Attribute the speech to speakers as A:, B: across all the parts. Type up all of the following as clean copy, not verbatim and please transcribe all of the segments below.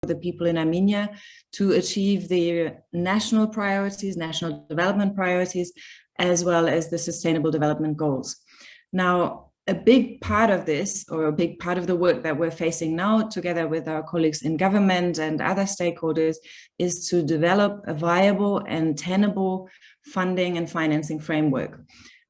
A: the people in Armenia to achieve the national priorities, national development priorities, as well as the sustainable development goals. Now, a big part of this, or a big part of the work that we're facing now, together with our colleagues in government and other stakeholders, is to develop a viable and tenable funding and financing framework.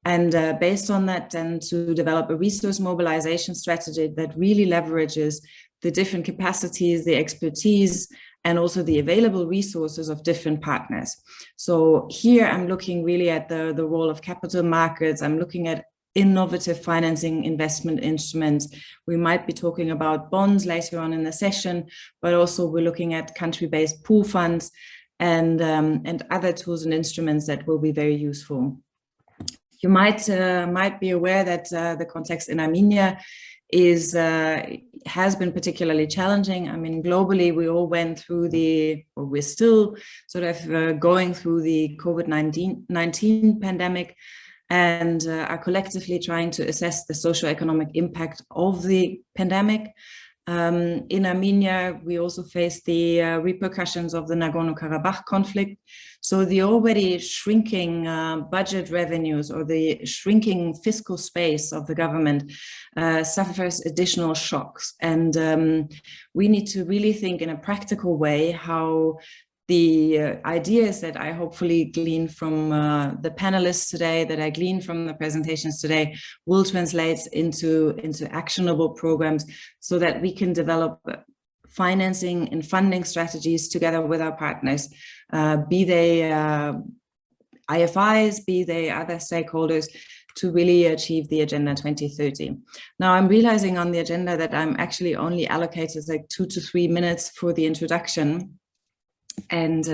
A: And based on that, then to develop a resource mobilization strategy that really leverages the different capacities, the expertise, and also the available resources of different partners. So here I'm looking really at the role of capital markets. I'm looking at innovative financing investment instruments. We might be talking about bonds later on in the session, but also we're looking at country-based pool funds and other tools and instruments that will be very useful. You might be aware that the context in Armenia has been particularly challenging. I mean, globally, we all went through or we're still sort of going through the COVID-19 pandemic, and are collectively trying to assess the socioeconomic impact of the pandemic. In Armenia, we also face the repercussions of the Nagorno-Karabakh conflict. So the already shrinking budget revenues, or the shrinking fiscal space of the government, suffers additional shocks. And we need to really think in a practical way how the ideas that I hopefully glean from the panelists today, that I glean from the presentations today, will translate into actionable programs so that we can develop financing and funding strategies together with our partners, be they IFIs, be they other stakeholders, to really achieve the Agenda 2030. Now, I'm realizing on the agenda that I'm actually only allocated like 2 to 3 minutes for the introduction. And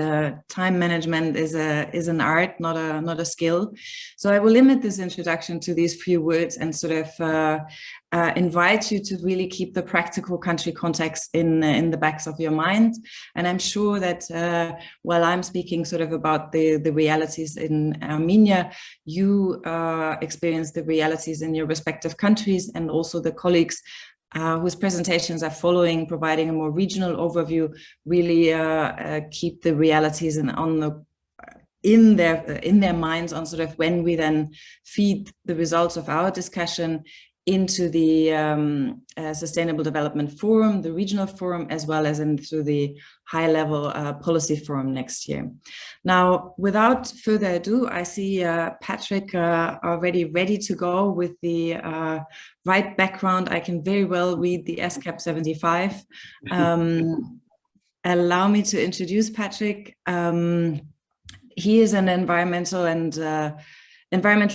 A: time management is an art, not a skill. So I will limit this introduction to these few words and sort of invite you to really keep the practical country context in the backs of your mind. And I'm sure that while I'm speaking sort of about the realities in Armenia, you experience the realities in your respective countries, and also the colleagues whose presentations are following, providing a more regional overview, really keep the realities in their minds on sort of when we then feed the results of our discussion into the Sustainable Development Forum, the regional forum, as well as into the high-level policy forum next year. Now, without further ado, I see Patrick already ready to go with the right background. I can very well read the ESCAP 75. Allow me to introduce Patrick. He is an environmental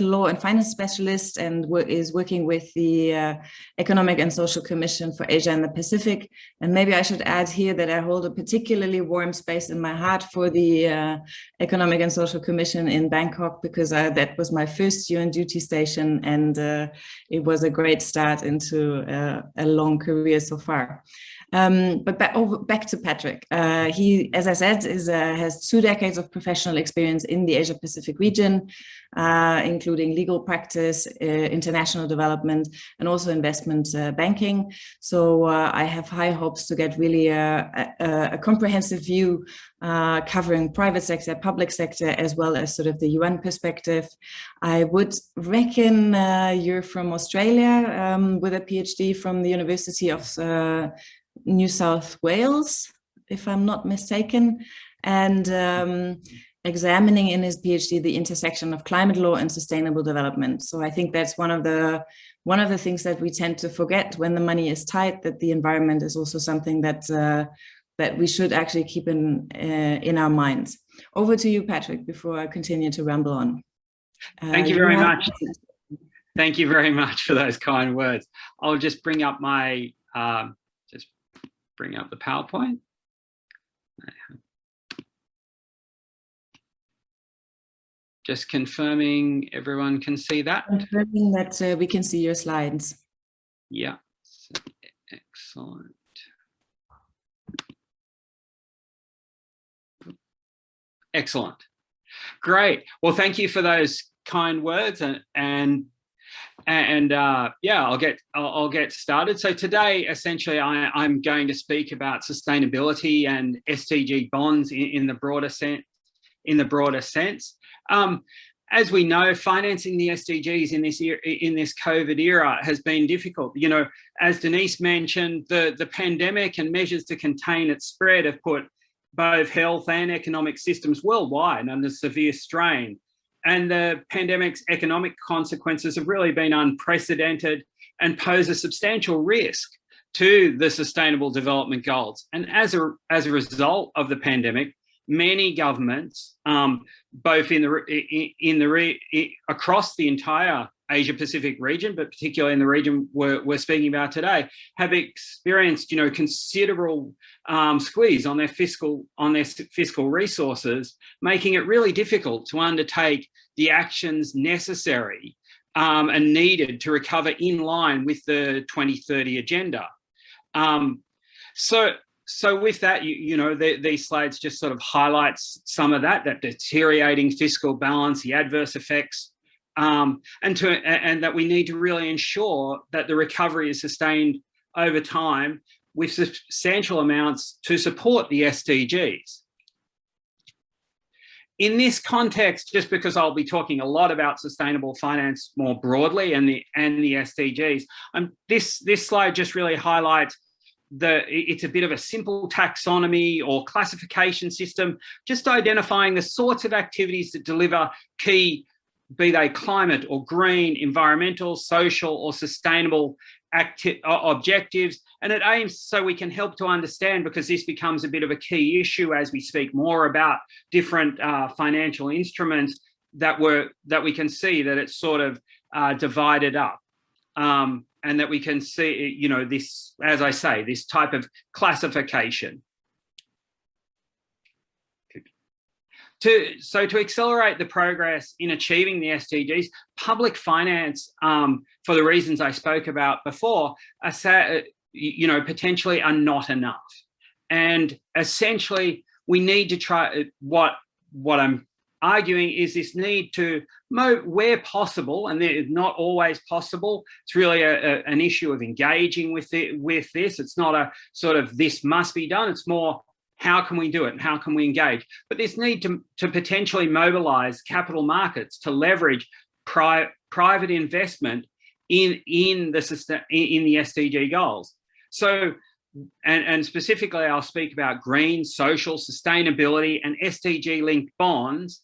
A: law and finance specialist, and is working with the Economic and Social Commission for Asia and the Pacific. And maybe I should add here that I hold a particularly warm space in my heart for the Economic and Social Commission in Bangkok, because that was my first UN duty station, and it was a great start into a long career so far. But back to Patrick. He, as I said, has 2 decades of professional experience in the Asia Pacific region, including legal practice, international development, and also investment banking. So I have high hopes to get really a comprehensive view covering private sector, public sector, as well as sort of the UN perspective. I would reckon you're from Australia with a PhD from the University of New South Wales, if I'm not mistaken, and examining in his PhD the intersection of climate law and sustainable development. So I think that's one of the things that we tend to forget when the money is tight, that the environment is also something that we should actually keep in our minds. Over to you, Patrick, before I continue to ramble on.
B: Thank you very much. Thank you very much for those kind words. I'll just bring up my bring up the PowerPoint. Just confirming everyone can see that.
A: Confirming that we can see your slides.
B: Yeah, excellent. Excellent. Great. Well, thank you for those kind words, and Yeah, I'll get started. So today, essentially, I'm going to speak about sustainability and SDG bonds in the broader sense. As we know, financing the SDGs in this COVID era has been difficult. You know, as Denise mentioned, the pandemic and measures to contain its spread have put both health and economic systems worldwide under severe strain. And the pandemic's economic consequences have really been unprecedented and pose a substantial risk to the Sustainable Development Goals. And as a result of the pandemic, many governments, both across the entire Asia-Pacific region, but particularly in the region we're speaking about today, have experienced, considerable squeeze on their fiscal resources, making it really difficult to undertake the actions necessary and needed to recover in line with the 2030 agenda. So with that, these slides just sort of highlights some of that deteriorating fiscal balance, the adverse effects, and that we need to really ensure that the recovery is sustained over time with substantial amounts to support the SDGs. In this context, just because I'll be talking a lot about sustainable finance more broadly and the SDGs, this slide just really highlights it's a bit of a simple taxonomy or classification system, just identifying the sorts of activities that deliver key, be they climate or green, environmental, social or sustainable objectives. And it aims so we can help to understand, because this becomes a bit of a key issue as we speak more about different financial instruments, that we can see that it's sort of divided up. And that we can see, this, as I say, this type of classification. So to accelerate the progress in achieving the SDGs, public finance, for the reasons I spoke about before, potentially are not enough. And essentially, we need to try, what I'm arguing is this need to, where possible, and it's not always possible, it's really an issue of engaging with this. It's not a sort of this must be done, it's more how can we do it and how can we engage. But this need to potentially mobilise capital markets to leverage private investment in the SDG goals. So, and specifically, I'll speak about green, social, sustainability and SDG-linked bonds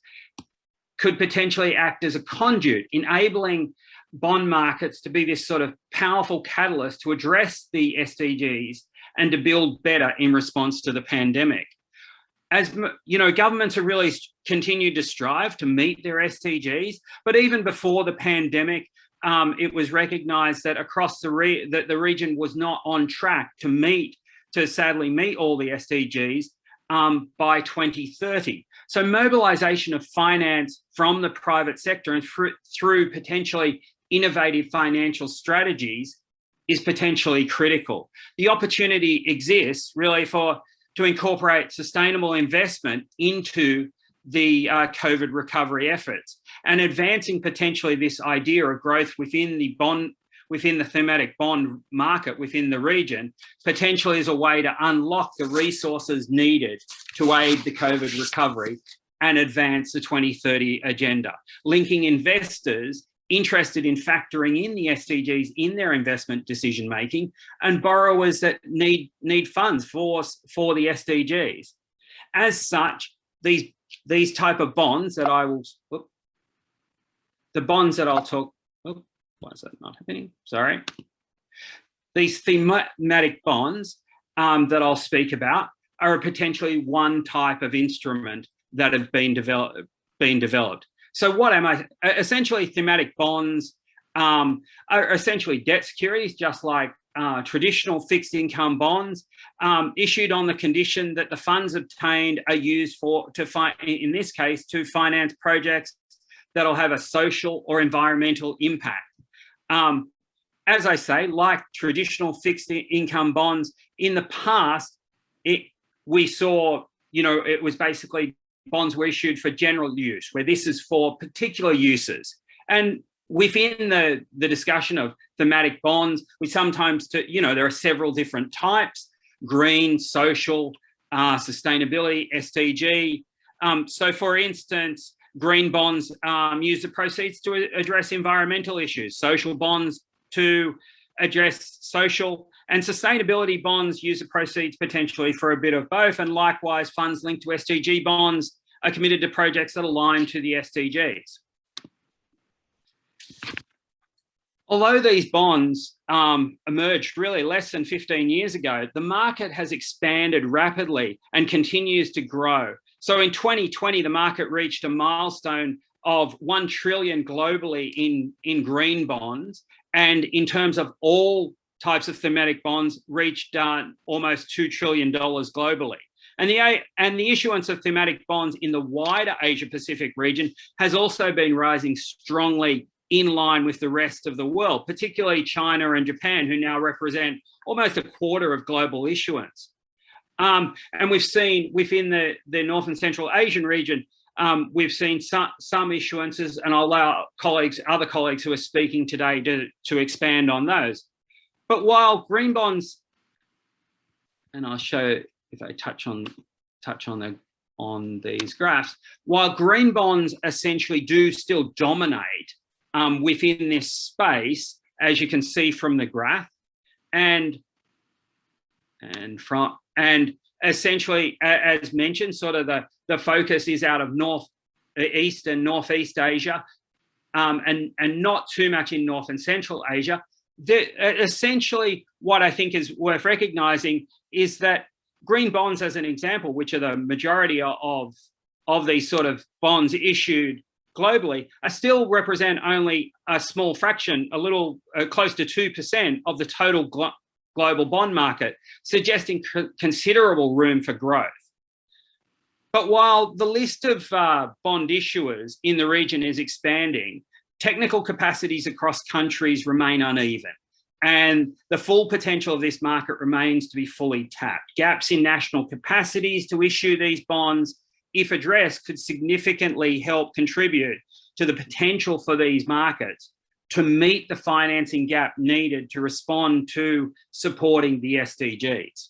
B: could potentially act as a conduit, enabling bond markets to be this sort of powerful catalyst to address the SDGs and to build better in response to the pandemic. As governments have really continued to strive to meet their SDGs, but even before the pandemic, it was recognised that across the region was not on track to sadly meet all the SDGs by 2030. So mobilisation of finance from the private sector and through potentially innovative financial strategies is potentially critical. The opportunity exists really to incorporate sustainable investment into the COVID recovery efforts, and advancing potentially this idea of growth within the thematic bond market within the region, potentially is a way to unlock the resources needed to aid the COVID recovery and advance the 2030 agenda, linking investors interested in factoring in the SDGs in their investment decision-making and borrowers that need funds for the SDGs. As such, these type of bonds that I'll talk, why is that not happening? Sorry. These thematic bonds that I'll speak about are potentially one type of instrument that have been developed. So what am I? Essentially, thematic bonds are essentially debt securities, just like traditional fixed income bonds, issued on the condition that the funds obtained are used in this case, to finance projects that'll have a social or environmental impact. As I say, like traditional fixed income bonds, in the past, we saw, it was basically bonds were issued for general use, where this is for particular uses. And within the discussion of thematic bonds, we sometimes, there are several different types: green, social, sustainability, SDG. So for instance, green bonds use the proceeds to address environmental issues, social bonds to address social, and sustainability bonds use the proceeds potentially for a bit of both. And likewise, funds linked to SDG bonds are committed to projects that align to the SDGs. Although these bonds emerged really less than 15 years ago, the market has expanded rapidly and continues to grow. So in 2020, the market reached a milestone of 1 trillion globally in green bonds, and in terms of all types of thematic bonds, reached almost $2 trillion globally. And the issuance of thematic bonds in the wider Asia-Pacific region has also been rising strongly in line with the rest of the world, particularly China and Japan, who now represent almost a quarter of global issuance. And we've seen within the North and Central Asian region, we've seen some issuances, and I'll allow other colleagues who are speaking today to expand on those. But while green bonds, and I'll show if I touch on these graphs, while green bonds essentially do still dominate within this space, as you can see from the graph, and essentially, as mentioned, sort of the focus is out of East and Northeast Asia, and not too much in North and Central Asia. Essentially, what I think is worth recognizing is that green bonds, as an example, which are the majority of these sort of bonds issued globally, still represent only a small fraction, a little close to 2% of the total global bond market, suggesting considerable room for growth. But while the list of bond issuers in the region is expanding, technical capacities across countries remain uneven, and the full potential of this market remains to be fully tapped. Gaps in national capacities to issue these bonds, if addressed, could significantly help contribute to the potential for these markets to meet the financing gap needed to respond to supporting the SDGs.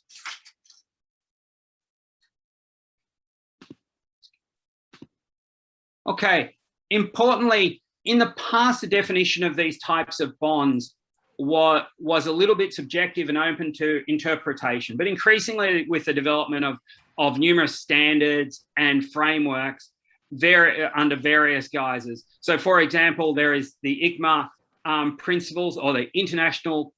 B: Okay, importantly, in the past, the definition of these types of bonds was a little bit subjective and open to interpretation, but increasingly with the development of numerous standards and frameworks under various guises. So for example, there is the ICMA principles, or the International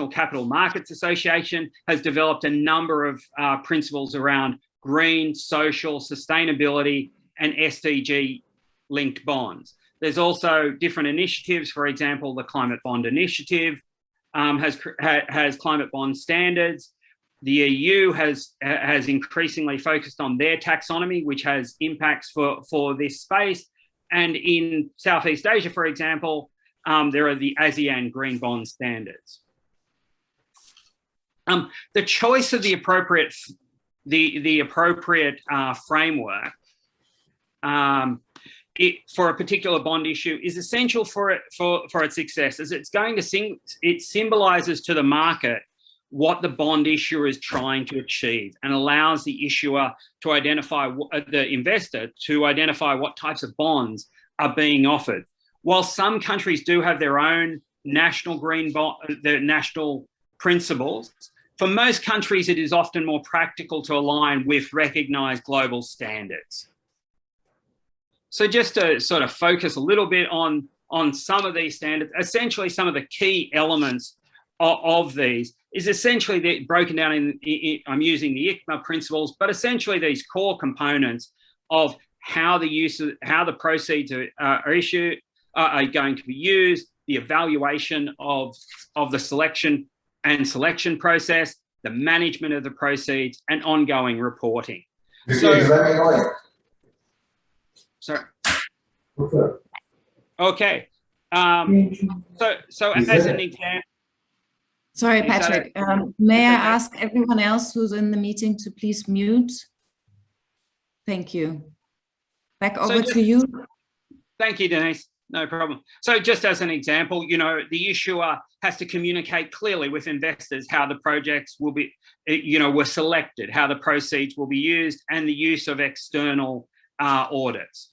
B: Capital Markets Association has developed a number of principles around green, social, sustainability, and SDG linked bonds. There's also different initiatives. For example, the Climate Bond Initiative has climate bond standards. The EU has increasingly focused on their taxonomy, which has impacts for this space. And in Southeast Asia, for example, there are the ASEAN Green Bond Standards. The choice of the appropriate framework for a particular bond issue is essential for its success, as it symbolizes to the market what the bond issuer is trying to achieve, and allows the issuer to identify, the investor to identify what types of bonds are being offered. While some countries do have their own national green bond, their national principles, for most countries it is often more practical to align with recognized global standards. So just to sort of focus a little bit on some of these standards, essentially some of the key elements of these is essentially broken down I'm using the ICMA principles, but essentially these core components of how the proceeds are going to be used, the evaluation of the selection process, the management of the proceeds, and ongoing reporting. Okay. So as an example.
A: Sorry, Patrick. May I ask everyone else who's in the meeting to please mute? Thank you. Back over to you.
B: Thank you, Denise. No problem. So just as an example, you know, the issuer has to communicate clearly with investors how the projects will be, you know, were selected, how the proceeds will be used, and the use of external audits.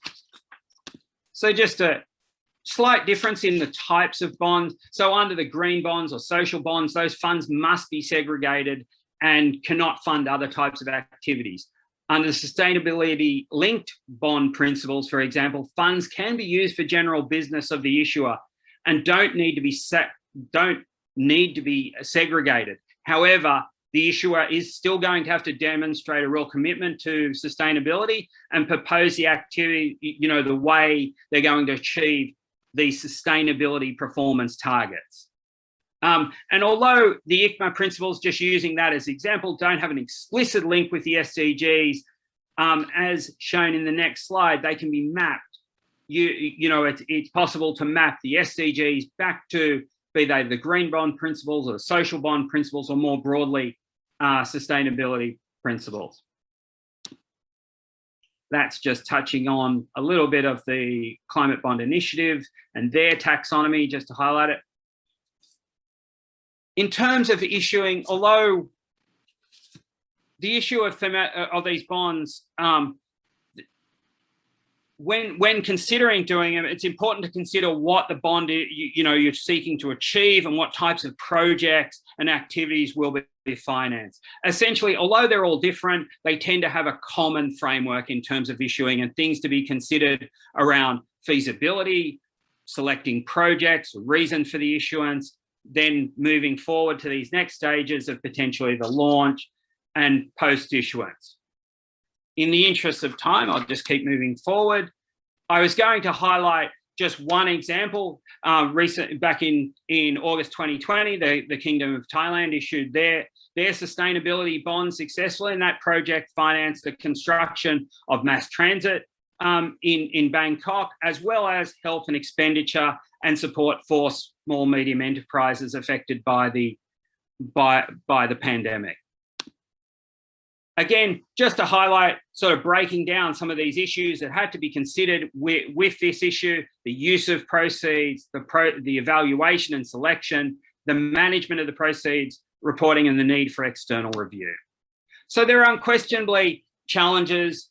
B: So just a slight difference in the types of bonds. So under the green bonds or social bonds, those funds must be segregated and cannot fund other types of activities. Under the sustainability-linked bond principles, for example, funds can be used for general business of the issuer and don't need to be segregated. However, the issuer is still going to have to demonstrate a real commitment to sustainability and propose the activity, you know, the way they're going to achieve the sustainability performance targets. And although the ICMA principles, just using that as example, don't have an explicit link with the SDGs, as shown in the next slide, they can be mapped. You know, it's possible to map the SDGs back to, be they the green bond principles or social bond principles, or more broadly, sustainability principles. That's just touching on a little bit of the Climate Bond Initiative and their taxonomy, just to highlight it. In terms of issuing, although the issue of these bonds, when considering doing them, it's important to consider what the bond you're seeking to achieve and what types of projects and activities will be financed. Essentially, although they're all different, they tend to have a common framework in terms of issuing and things to be considered around feasibility, selecting projects, reason for the issuance, then moving forward to these next stages of potentially the launch and post-issuance. In the interest of time, I'll just keep moving forward. I was going to highlight just one example. Back in August 2020, the Kingdom of Thailand issued their sustainability bond successfully, and that project financed the construction of mass transit in Bangkok, as well as health and expenditure and support for small medium enterprises affected by the pandemic. Again, just to highlight, sort of breaking down some of these issues that had to be considered with this issue: the use of proceeds, the evaluation and selection, the management of the proceeds, reporting, and the need for external review. So there are unquestionably challenges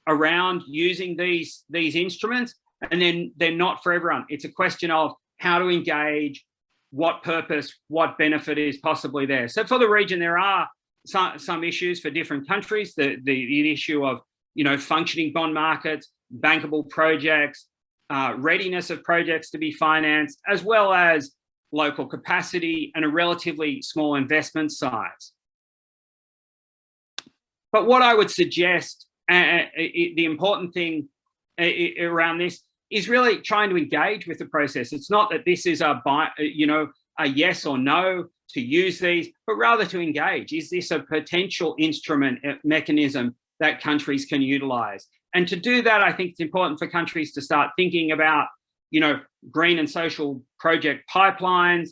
B: around using these instruments, and then they're not for everyone. It's a question of how to engage, what purpose, what benefit is possibly there. So for the region, there are some issues for different countries. The issue of, you know, functioning bond markets, bankable projects, readiness of projects to be financed, as well as local capacity and a relatively small investment size. But what I would suggest, the important thing around this is really trying to engage with the process. It's not that this is a yes or no to use these, but rather to engage. Is this a potential instrument, mechanism that countries can utilize? And to do that, I think it's important for countries to start thinking about, you know, green and social project pipelines,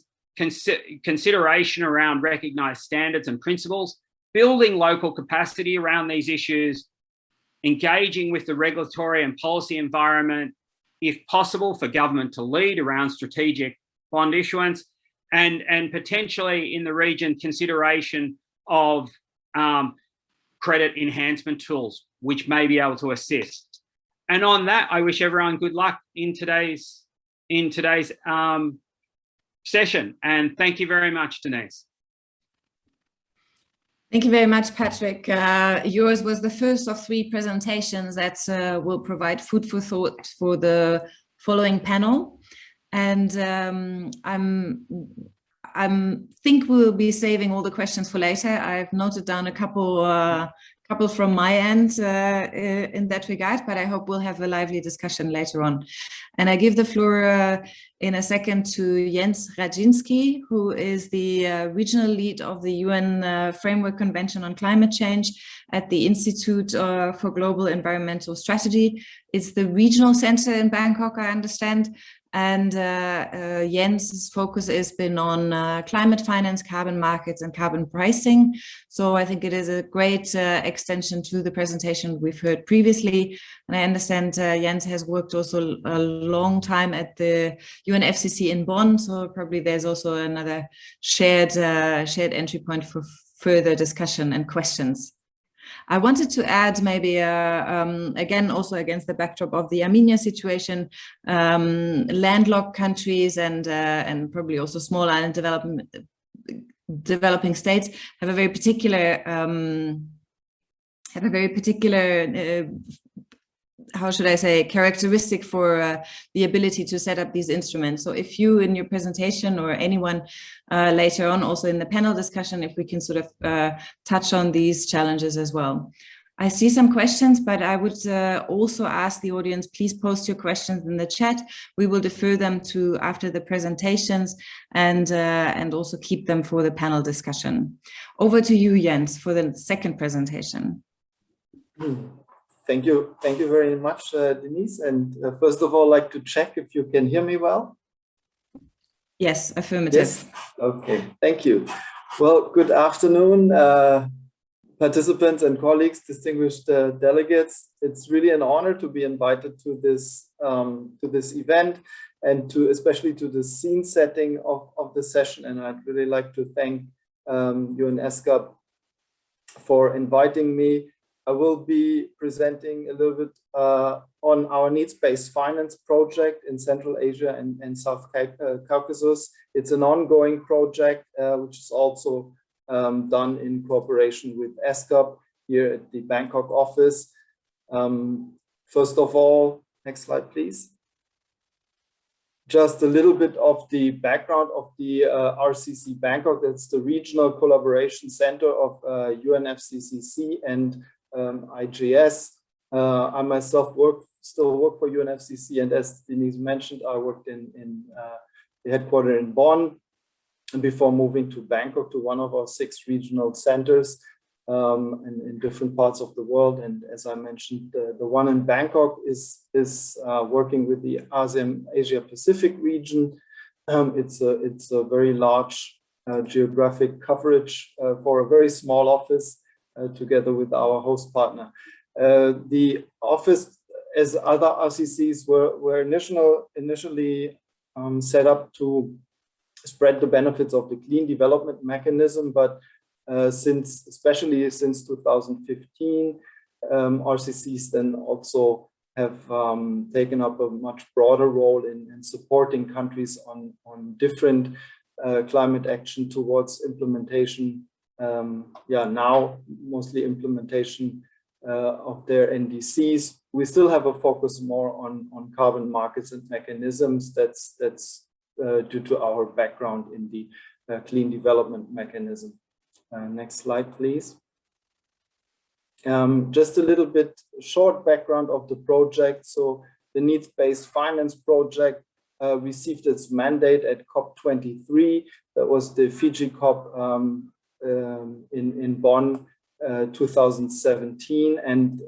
B: consideration around recognized standards and principles, building local capacity around these issues, engaging with the regulatory and policy environment, if possible, for government to lead around strategic bond issuance, and potentially in the region, consideration of credit enhancement tools, which may be able to assist. And on that, I wish everyone good luck in today's session. And thank you very much, Denise.
A: Thank you very much, Patrick. Yours was the first of 3 presentations that will provide food for thought for the following panel. And I think we'll be saving all the questions for later. I've noted down a couple from my end in that regard, but I hope we'll have a lively discussion later on. And I give the floor in a second to Jens Radzinski, who is the regional lead of the UN Framework Convention on Climate Change at the Institute for Global Environmental Strategy. It's the regional center in Bangkok, I understand. And Jens's focus has been on climate finance, carbon markets, and carbon pricing. So I think it is a great extension to the presentation we've heard previously. And I understand Jens has worked also a long time at the UNFCCC in Bonn, so probably there's also another shared entry point for further discussion and questions. I wanted to add maybe, again, also against the backdrop of the Armenia situation, landlocked countries and probably also small island developing states have a very particular, how should I say, characteristic for the ability to set up these instruments. So if you in your presentation or anyone later on also in the panel discussion, if we can sort of touch on these challenges as well. I see some questions, but I would also ask the audience, please post your questions in the chat. We will defer them to after the presentations and also keep them for the panel discussion. Over to you, Jens, for the second presentation.
C: Thank you very much, Denise. And first of all, I'd like to check if you can hear me well.
A: Yes, affirmative.
C: Yes. Okay, thank you. Well, good afternoon, participants and colleagues, distinguished delegates. It's really an honor to be invited to this event and especially to the scene setting of the session. And I'd really like to thank you and ESCAP for inviting me. I will be presenting a little bit on our needs-based finance project in Central Asia and South Caucasus. It's an ongoing project, which is also done in cooperation with ESCAP here at the Bangkok office. First of all, next slide, please. Just a little bit of the background of the RCCC Bangkok. That's the Regional Collaboration Center of UNFCCC and IGS. I myself still work for UNFCCC, and as Denise mentioned, I worked in the headquarters in Bonn, and before moving to Bangkok, to one of our 6 regional centers in different parts of the world. And as I mentioned, the one in Bangkok is working with the ASEAN Asia Pacific region. It's a very large geographic coverage for a very small office. Together with our host partner. The office, as other RCCs, were initially set up to spread the benefits of the clean development mechanism, but especially since 2015, RCCs then also have taken up a much broader role in supporting countries on different climate action towards implementation. Now mostly implementation of their NDCs. We still have a focus more on carbon markets and mechanisms. That's due to our background in the clean development mechanism. Next slide, please. Just a little bit short background of the project. So the needs-based finance project received its mandate at COP23. That was the Fiji COP in Bonn 2017, and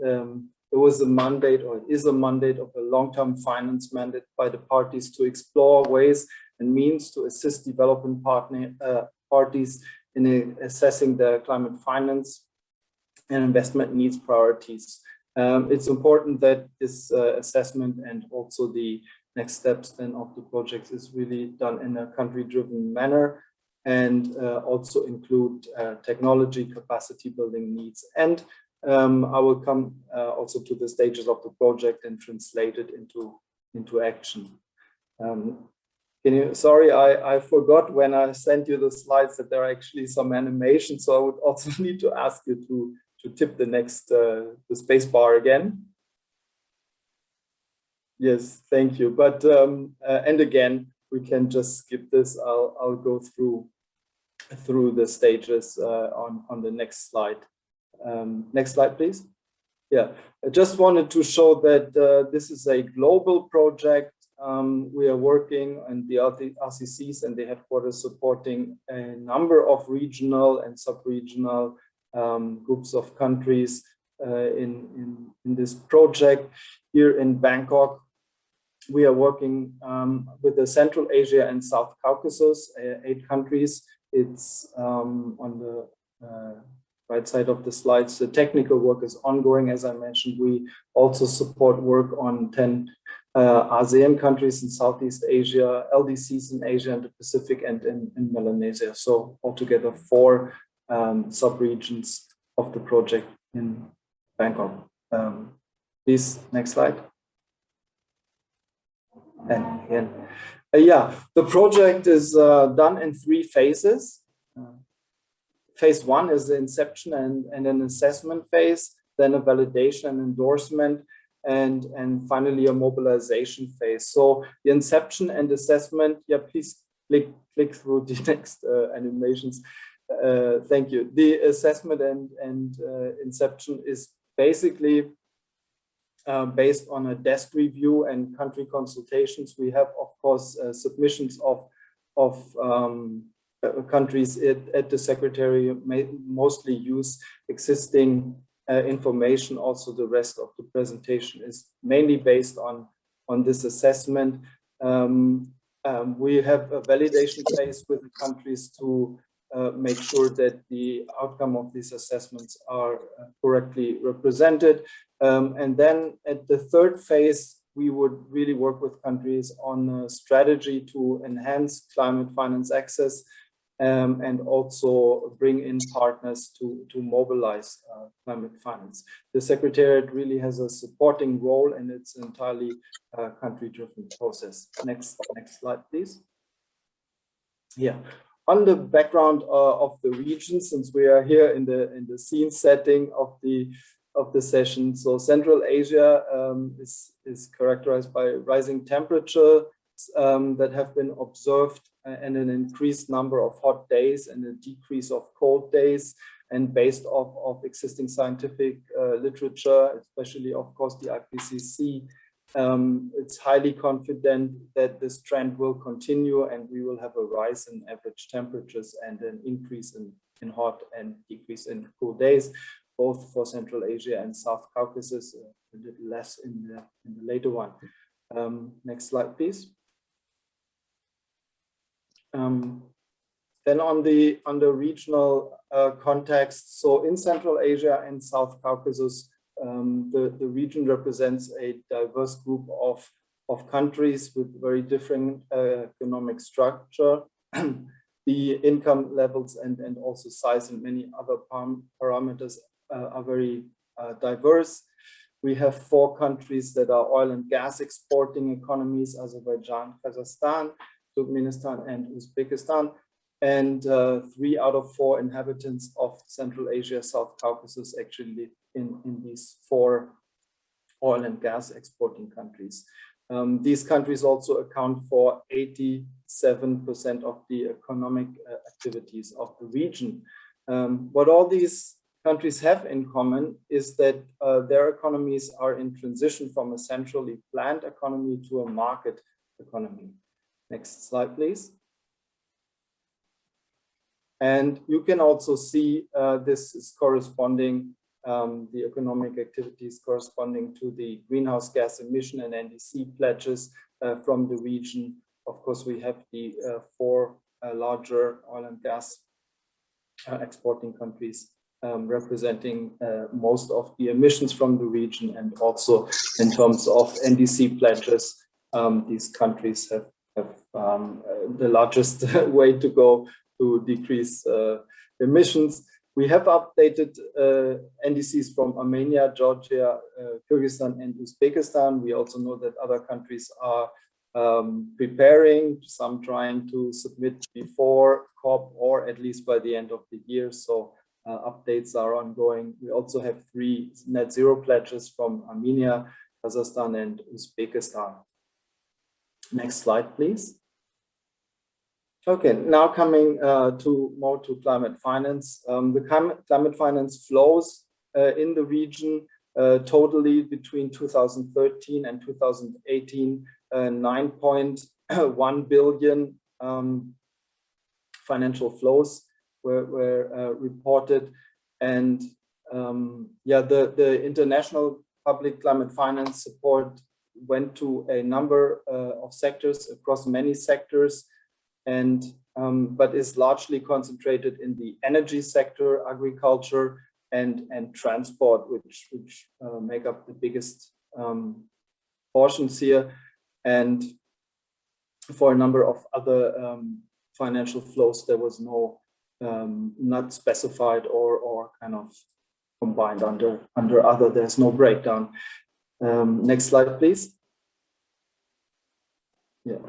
C: it was a mandate, or is a mandate, of a long-term finance mandate by the parties to explore ways and means to assist development parties in assessing their climate finance and investment needs priorities. It's important that this assessment and also the next steps then of the projects is really done in a country-driven manner, and also include technology capacity building needs. And I will come also to the stages of the project and translate it into action. Sorry, I forgot when I sent you the slides that there are actually some animations, so I would also need to ask you to tip the next the space bar again. Yes, thank you. But and again, we can just skip this. I'll go through the stages on the next slide. Next slide, please. Yeah, I just wanted to show that this is a global project. We are working, and the RCCs and the headquarters supporting a number of regional and sub-regional groups of countries in this project. Here in Bangkok, we are working with the Central Asia and South Caucasus, 8 countries. It's on the right side of the slides. The technical work is ongoing. As I mentioned, we also support work on 10 ASEAN countries in Southeast Asia, LDCs in Asia and the Pacific, and in Melanesia. So altogether 4 sub-regions of the project in Bangkok. Please, next slide. And again, yeah, the project is done in 3 phases. Phase 1 is the inception and an assessment phase, then a validation and endorsement, and finally a mobilization phase. So the inception and assessment, yeah, please click through the next animations. Thank you. The assessment and inception is basically based on a desk review and country consultations. We have, of course, submissions of countries at the Secretary mostly use existing information. Also, the rest of the presentation is mainly based on this assessment. We have a validation phase with the countries to make sure that the outcome of these assessments are correctly represented. And then at the 3rd phase, we would really work with countries on a strategy to enhance climate finance access and also bring in partners to mobilize climate finance. The Secretariat really has a supporting role, and it's an entirely country-driven process. Next slide, please. Yeah. On the background of the region, since we are here in the scene setting of the session, so Central Asia is characterized by rising temperature that have been observed and an increased number of hot days and a decrease of cold days. And based off existing scientific literature, especially of course the IPCC, it's highly confident that this trend will continue and we will have a rise in average temperatures and an increase in hot and decrease in cool days, both for Central Asia and South Caucasus, a little less in the later one. Next slide, please. Then on the regional context, so in Central Asia and South Caucasus, the region represents a diverse group of countries with very different economic structure. The income levels and also size and many other parameters are very diverse. We have 4 countries that are oil and gas exporting economies: Azerbaijan, Kazakhstan, Turkmenistan, and Uzbekistan. And 3 out of 4 inhabitants of Central Asia, South Caucasus actually live in these 4 oil and gas exporting countries. These countries also account for 87% of the economic activities of the region. What all these countries have in common is that their economies are in transition from a centrally planned economy to a market economy. Next slide, please. And you can also see this is corresponding, the economic activities corresponding to the greenhouse gas emission and NDC pledges from the region. Of course, we have the 4 larger oil and gas exporting countries representing most of the emissions from the region, and also in terms of NDC pledges, these countries have the largest way to go to decrease emissions. We have updated NDCs from Armenia, Georgia, Kyrgyzstan, and Uzbekistan. We also know that other countries are preparing, some trying to submit before COP or at least by the end of the year. So updates are ongoing. We also have 3 net zero pledges from Armenia, Kazakhstan, and Uzbekistan. Next slide, please. Okay, now coming more to climate finance. The climate finance flows in the region totally between 2013 and 2018, 9.1 billion financial flows were reported. And yeah, the international public climate finance support went to a number of sectors across many sectors. And but is largely concentrated in the energy sector, agriculture, and transport, which make up the biggest portions here. And for a number of other financial flows, there was no not specified or kind of combined under other. There's no breakdown. Next slide, please. Yeah.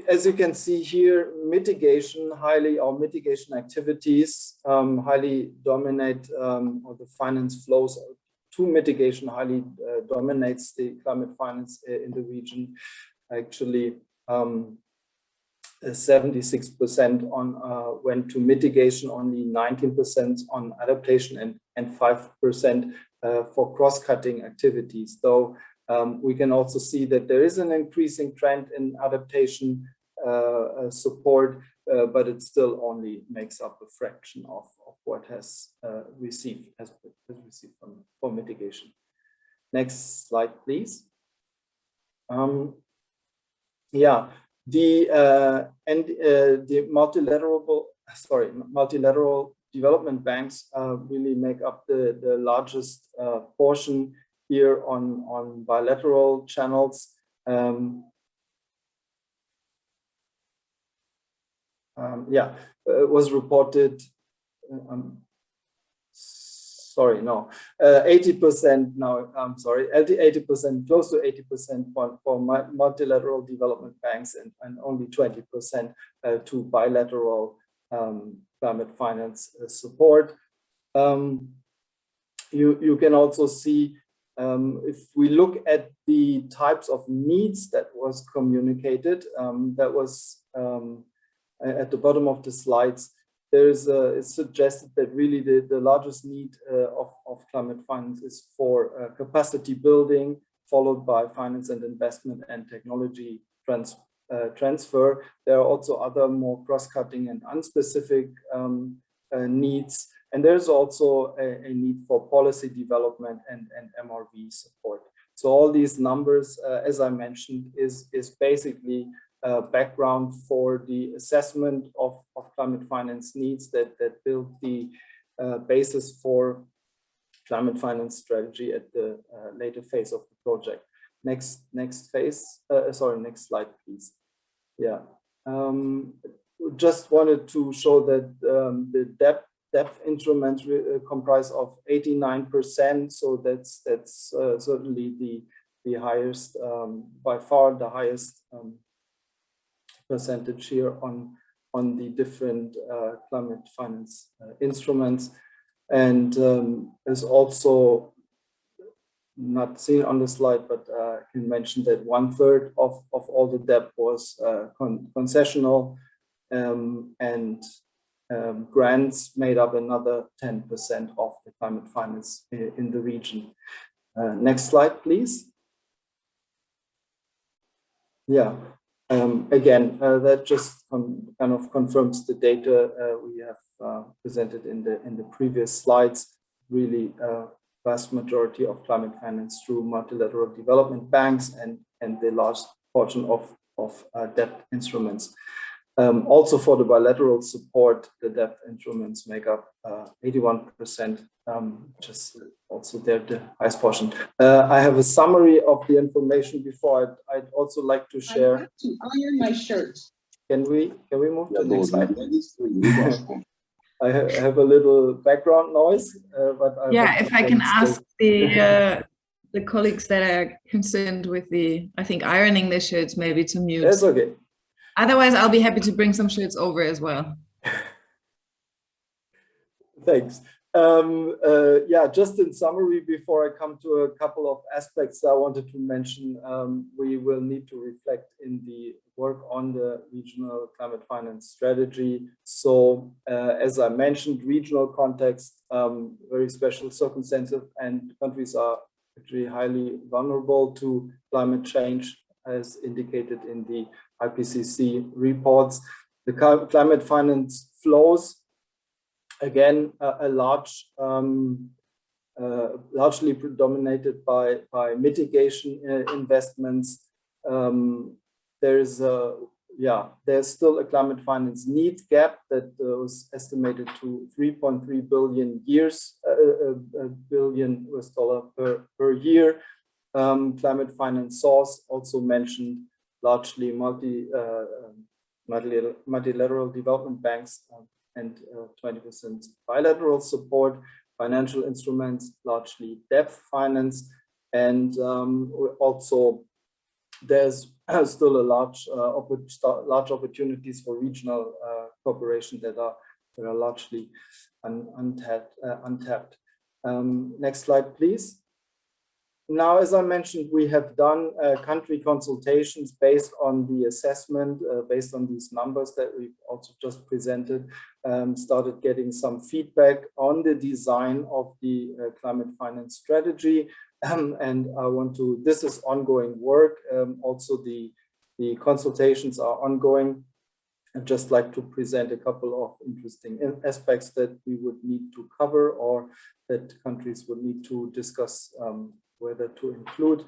C: As you can see here, mitigation activities highly dominate, or the finance flows to mitigation highly dominates the climate finance in the region. Actually, 76% on went to mitigation, only 19% on adaptation, and 5% for cross-cutting activities. Though we can also see that there is an increasing trend in adaptation support, but it still only makes up a fraction of what has received for mitigation. Next slide, please. Yeah, the multilateral development banks really make up the largest portion here on bilateral channels. Yeah, it was reported. 80% now. I'm sorry, 80%, close to 80% for multilateral development banks, and only 20% to bilateral climate finance support. You can also see, if we look at the types of needs that was communicated, that was at the bottom of the slides. It's suggested that really the largest need of climate finance is for capacity building, followed by finance and investment and technology transfer. There are also other more cross-cutting and unspecific needs. And there's also a need for policy development and MRV support. So all these numbers, as I mentioned, is basically background for the assessment of climate finance needs that build the basis for climate finance strategy at the later phase of the project. Next slide, please. Yeah, just wanted to show that the depth instruments comprise of 89%. So that's certainly the highest, by far the highest percentage here on the different climate finance instruments, and is also not seen on the slide, but I can mention that 1/3 of all the debt was concessional, and grants made up another 10% of the climate finance in the region. Next slide, please. Yeah. Again, that just kind of confirms the data we have presented in the previous slides. Really, vast majority of climate finance through multilateral development banks, and the large portion of debt instruments. Also for the bilateral support, the debt instruments make up 81%, which is also the highest portion. I have a summary of the information before. I'd also like to share. I have to iron my shirt. Can we move to the next slide? I have a little background noise, but
A: if I can ask the colleagues that are concerned with I think ironing their shirts, maybe to mute.
C: That's okay.
A: Otherwise, I'll be happy to bring some shirts over as well.
C: Thanks. Yeah, just in summary, before I come to a couple of aspects I wanted to mention, we will need to reflect in the work on the regional climate finance strategy. So as I mentioned, regional context, very special circumstances, and countries are actually highly vulnerable to climate change, as indicated in the IPCC reports. The climate finance flows, again, largely predominated by mitigation investments. There is there's still a climate finance need gap that was estimated to 3.3 billion US dollar per year. Climate finance source also mentioned largely multilateral development banks and 20% bilateral support, financial instruments, largely debt finance, and also there's still a large opportunities for regional cooperation that are largely untapped. Next slide, please. Now, as I mentioned, we have done country consultations based on the assessment, based on these numbers that we've also just presented, started getting some feedback on the design of the climate finance strategy. And this is ongoing work. Also, the consultations are ongoing. I'd just like to present a couple of interesting aspects that we would need to cover or that countries would need to discuss whether to include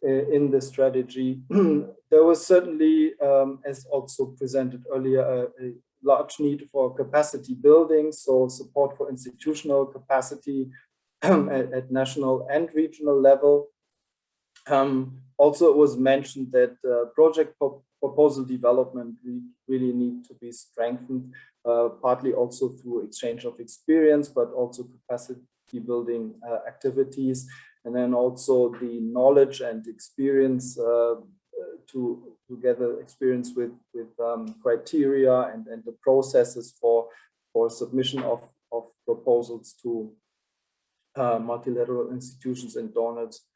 C: in the strategy. There was certainly, as also presented earlier, a large need for capacity building, so support for institutional capacity at national and regional level. Also, it was mentioned that project proposal development really need to be strengthened, partly also through exchange of experience, but also capacity building activities. And then also the knowledge and experience to gather experience with criteria and the processes for submission of proposals to multilateral institutions and donors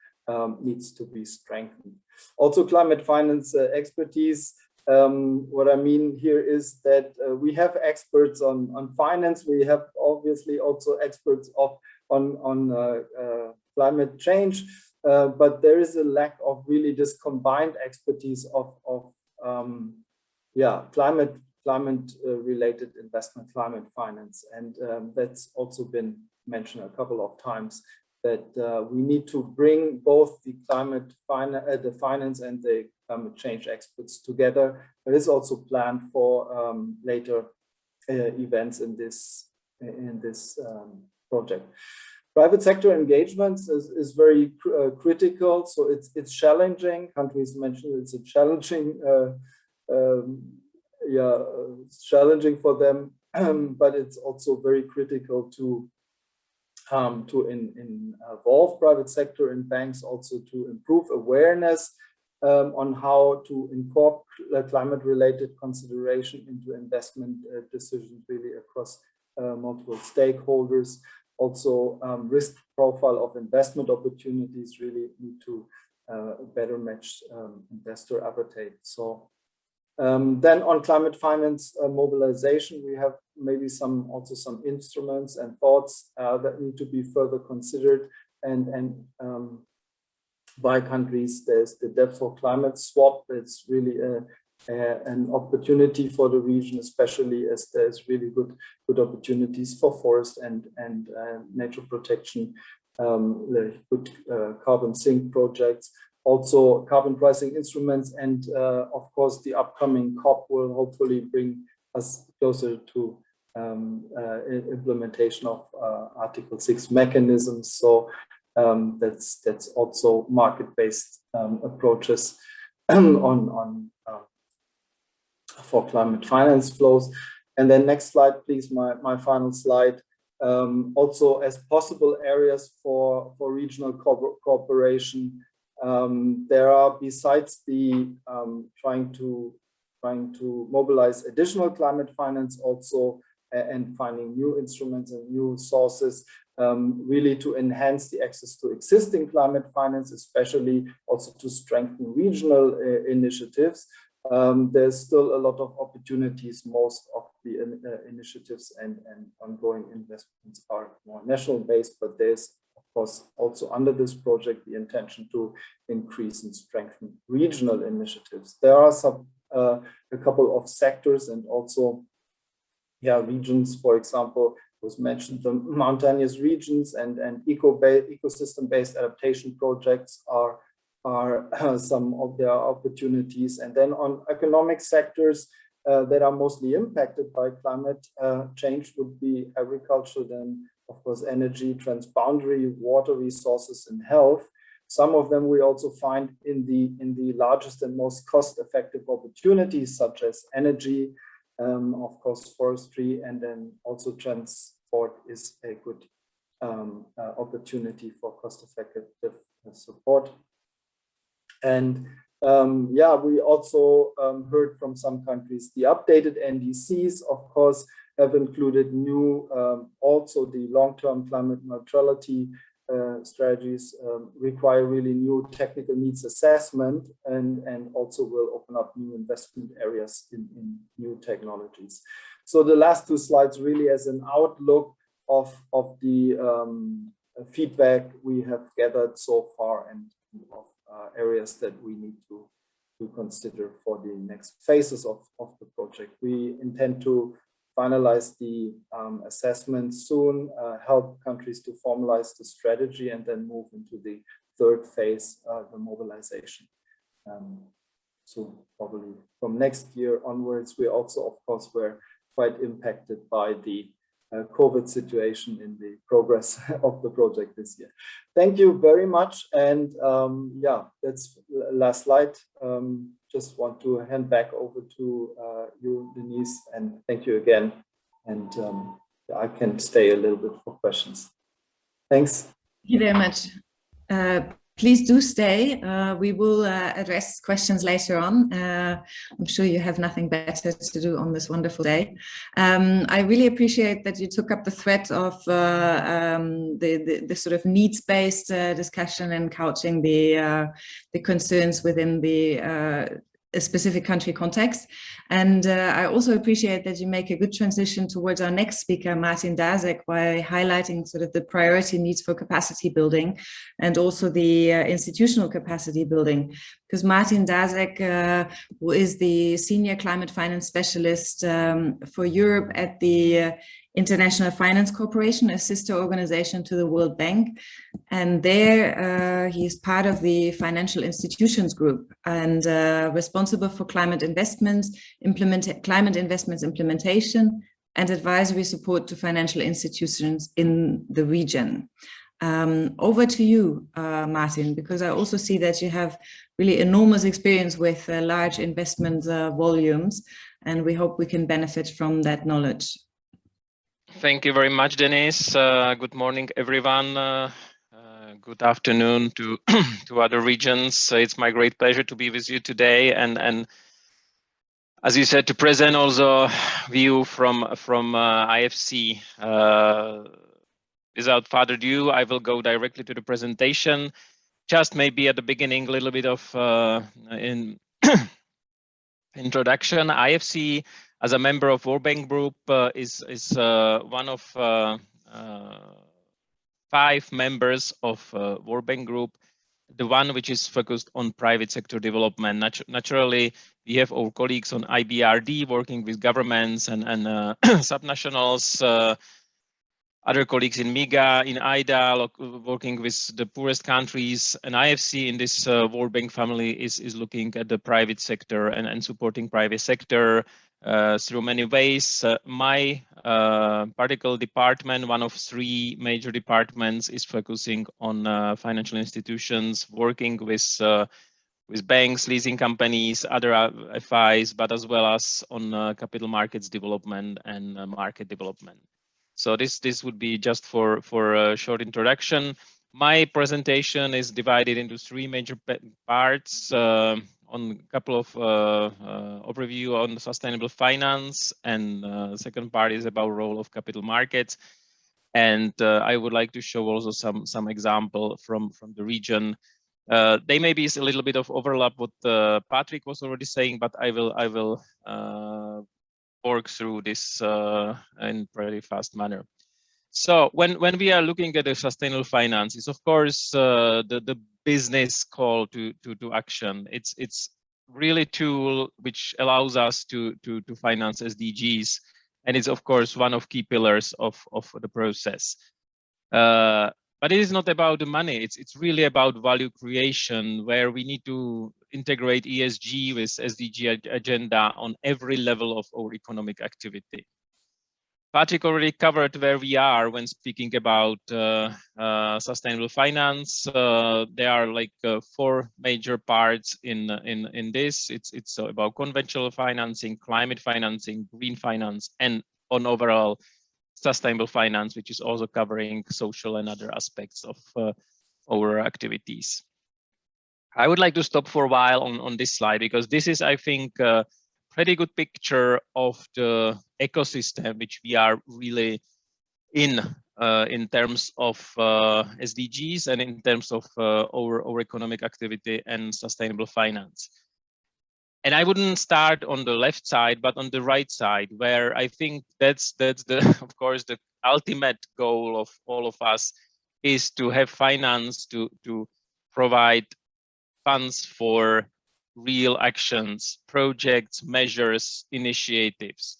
C: needs to be strengthened. Also, climate finance expertise. What I mean here is that we have experts on finance. We have obviously also experts on climate change, but there is a lack of really this combined expertise of climate related investment, climate finance, and that's also been mentioned a couple of times that we need to bring both the finance and the climate change experts together. There is also planned for later events in this project. Private sector engagement is very critical, so it's challenging. Countries mentioned it's a challenging, challenging for them, but it's also very critical to involve private sector and banks also to improve awareness on how to incorporate climate-related consideration into investment decisions really across multiple stakeholders. Also, risk profile of investment opportunities really need to better match investor appetite. So then on climate finance mobilization, we have maybe some instruments and thoughts that need to be further considered and by countries. There's the debt for climate swap. It's really an opportunity for the region, especially as there's really good opportunities for forest and nature protection, good carbon sink projects, also carbon pricing instruments, and of course the upcoming COP will hopefully bring us closer to implementation of Article 6 mechanisms. So that's also market-based approaches for climate finance flows. And then next slide, please, my final slide. Also, as possible areas for regional cooperation, there are, besides the trying to mobilize additional climate finance, also and finding new instruments and new sources, really to enhance the access to existing climate finance, especially also to strengthen regional initiatives. There's still a lot of opportunities. Most of the initiatives and ongoing investments are more national based, but there's of course also under this project the intention to increase and strengthen regional initiatives. There are a couple of sectors and also regions, for example, was mentioned the mountainous regions and ecosystem-based adaptation projects are are some of their opportunities. And then on economic sectors that are mostly impacted by climate change would be agriculture, then of course energy, transboundary, water resources, and health. Some of them we also find in the largest and most cost-effective opportunities, such as energy, of course forestry, and then also transport is a good opportunity for cost-effective support. And yeah, we also heard from some countries the updated NDCs, of course, have included new, also the long-term climate neutrality strategies require really new technical needs assessment, and also will open up new investment areas in new technologies. So the last two slides really as an outlook of the feedback we have gathered so far, and of areas that we need to consider for the next phases of the project. We intend to finalize the assessment soon, help countries to formalize the strategy, and then move into the third phase, the mobilization. So probably from next year onwards, we also, of course, were quite impacted by the COVID situation in the progress of the project this year. Thank you very much. And yeah, that's the last slide. Just want to hand back over to you, Denise, and thank you again. And I can stay a little bit for questions. Thanks.
A: Thank you very much. Please do stay. We will address questions later on. I'm sure you have nothing better to do on this wonderful day. I really appreciate that you took up the thread of the sort of needs-based discussion and couching the concerns within the a specific country context. And I also appreciate that you make a good transition towards our next speaker, Martin Daszek, by highlighting sort of the priority needs for capacity building and also the institutional capacity building. Because Martin Daszek, who is the Senior Climate Finance Specialist for Europe at the International Finance Corporation, a sister organization to the World Bank. And there he is part of the Financial Institutions Group and responsible for climate investments, implementation, and advisory support to financial institutions in the region. Over to you, Martin, because I also see that you have really enormous experience with large investment volumes, and we hope we can benefit from that knowledge.
D: Thank you very much, Denise. Good morning, everyone. Good afternoon to to other regions. It's my great pleasure to be with you today, and as you said, to present also view from IFC. Without further ado, I will go directly to the presentation. Just maybe at the beginning, a little bit of introduction. IFC, as a member of World Bank Group, is one of 5 members of World Bank Group, the one which is focused on private sector development. Naturally, we have our colleagues on IBRD working with governments and subnationals, other colleagues in MIGA, in IDA, working with the poorest countries, and IFC in this World Bank family is looking at the private sector and supporting private sector through many ways. My particular department, one of 3 major departments, is focusing on financial institutions, working with banks, leasing companies, other FIs, but as well as on capital markets development and market development. So this would be just for a short introduction. My presentation is divided into 3 major parts. On a couple of overview on sustainable finance, and the second part is about role of capital markets. And I would like to show also some example from the region. They may be a little bit of overlap what Patrick was already saying, but I will work through this in pretty fast manner. So when we are looking at the sustainable finance, it's of course the business call to action. It's really tool which allows us to finance SDGs, and it's of course one of key pillars of the process. But it is not about the money. It's really about value creation, where we need to integrate ESG with SDG agenda on every level of our economic activity. Patrick already covered where we are when speaking about sustainable finance. There are like 4 major parts in this. It's about conventional financing, climate financing, green finance, and on overall sustainable finance, which is also covering social and other aspects of our activities. I would like to stop for a while on this slide, because this is, I think, a pretty good picture of the ecosystem which we are really in terms of SDGs and in terms of our economic activity and sustainable finance. And I wouldn't start on the left side, but on the right side, where I think that's the of course the ultimate goal of all of us, is to have finance to provide funds for real actions, projects, measures, initiatives.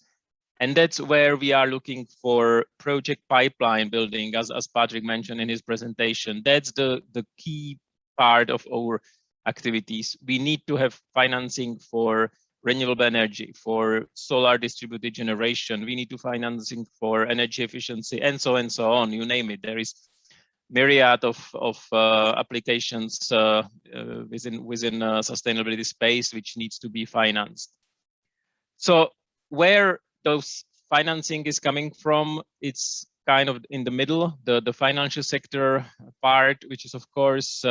D: And that's where we are looking for project pipeline building, as Patrick mentioned in his presentation. That's the key part of our activities. We need to have financing for renewable energy, for solar distributed generation. We need to financing for energy efficiency, and so on, you name it. There is myriad of applications within sustainability space which needs to be financed. So where those financing is coming from, it's kind of in the middle, the financial sector part, which is of course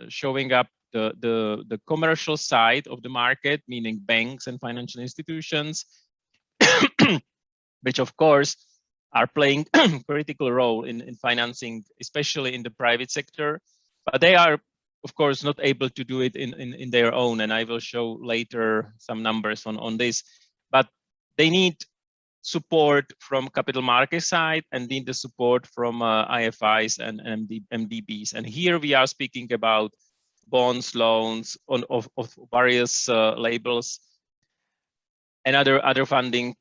D: showing up the commercial side of the market, meaning banks and financial institutions, which of course are playing a critical role in financing, especially in the private sector. But they are, of course, not able to do it in their own. And I will show later some numbers on this. But they need support from capital market side and need the support from IFIs and MDBs. And here we are speaking about bonds, loans of various labels, and other funding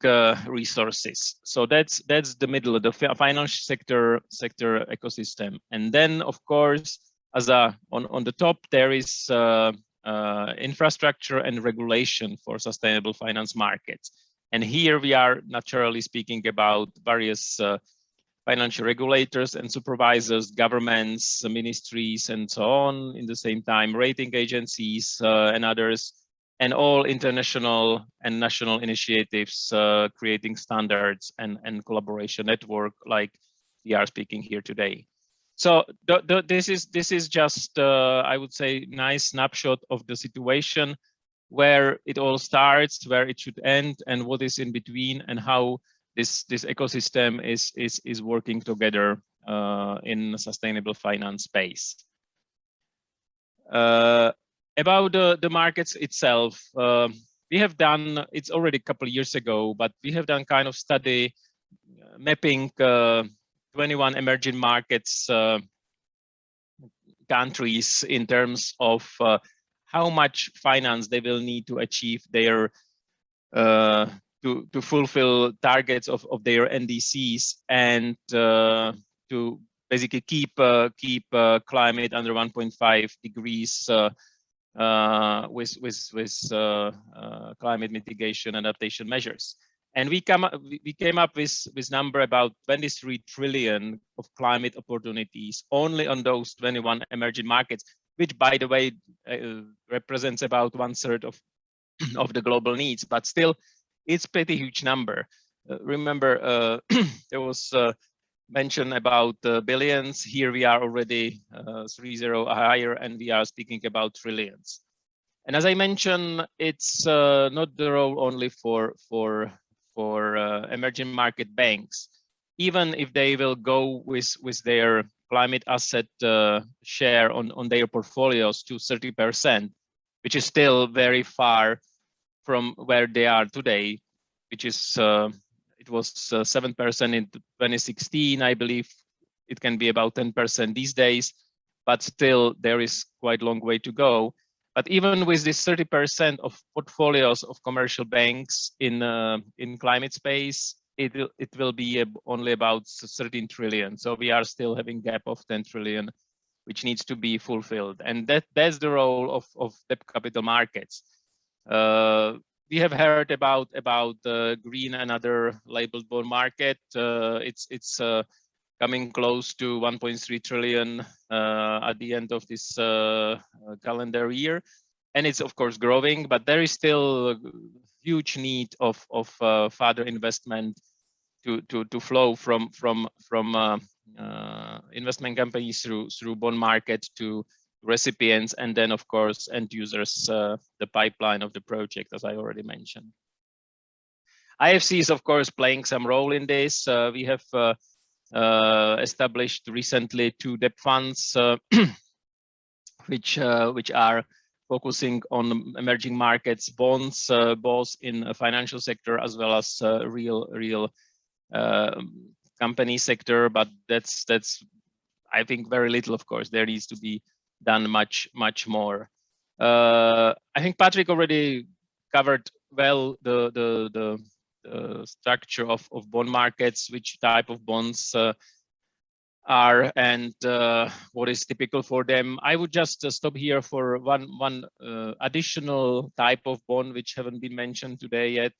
D: resources. So that's the middle of the financial sector ecosystem. And then, of course, as on the top, there is infrastructure and regulation for sustainable finance markets. And here we are naturally speaking about various financial regulators and supervisors, governments, ministries, and so on. In the same time, rating agencies and others, and all international and national initiatives creating standards and collaboration network, like we are speaking here today. So this is just I would say nice snapshot of the situation, where it all starts, where it should end, and what is in between, and how this ecosystem is working together in sustainable finance space. About the markets itself, we have done, it's already a couple of years ago, but we have done kind of study mapping 21 emerging markets countries in terms of how much finance they will need to achieve their to fulfill targets of their NDCs, and to basically keep climate under 1.5 degrees with climate mitigation and adaptation measures. And we came up with number about 23 trillion of climate opportunities only on those 21 emerging markets, which, by the way, represents about 1/3 of the global needs. But still, it's pretty huge number. Remember, there was mention about billions. Here we are already 30 higher, and we are speaking about trillions. And as I mentioned, it's not the role only for emerging market banks. Even if they will go with their climate asset share on their portfolios to 30%, which is still very far from where they are today, which is it was 7% in 2016. I believe it can be about 10% these days, but still there is quite a long way to go. But even with this 30% of portfolios of commercial banks in climate space, it will be only about 13 trillion. So we are still having gap of 10 trillion, which needs to be fulfilled. And that's the role of debt capital markets. We have heard about the green and other labeled bond market. It's coming close to 1.3 trillion at the end of this calendar year. And it's of course growing, but there is still a huge need of further investment to flow from investment companies through bond market to recipients, and then of course end users, the pipeline of the project, as I already mentioned. IFC is of course playing some role in this. We have established recently 2 debt funds which are focusing on emerging markets bonds, both in the financial sector as well as real company sector. But that's I think very little. Of course, there needs to be done much more. I think Patrick already covered well the structure of bond markets, which type of bonds are and what is typical for them. I would just stop here for one additional type of bond which haven't been mentioned today yet,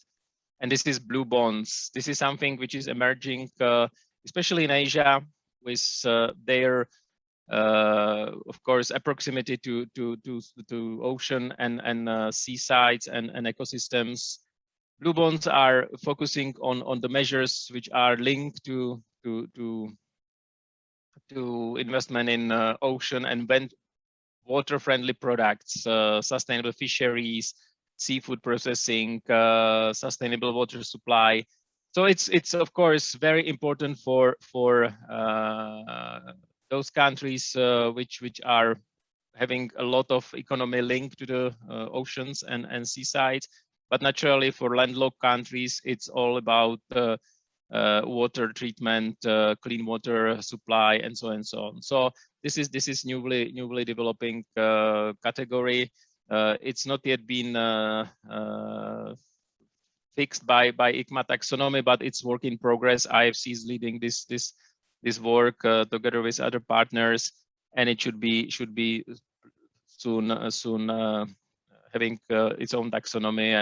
D: and this is blue bonds. This is something which is emerging, especially in Asia, with their of course proximity to ocean and seasides and ecosystems. Blue bonds are focusing on the measures which are linked to investment in ocean and water-friendly products, sustainable fisheries, seafood processing, sustainable water supply. So it's of course very important for those countries which are having a lot of economy linked to the oceans and seasides. But naturally, for landlocked countries, it's all about water treatment, clean water supply, and so on. So this is newly developing category. It's not yet been fixed by ICMA taxonomy, but it's work in progress. IFC is leading this work together with other partners, and it should be soon having its own taxonomy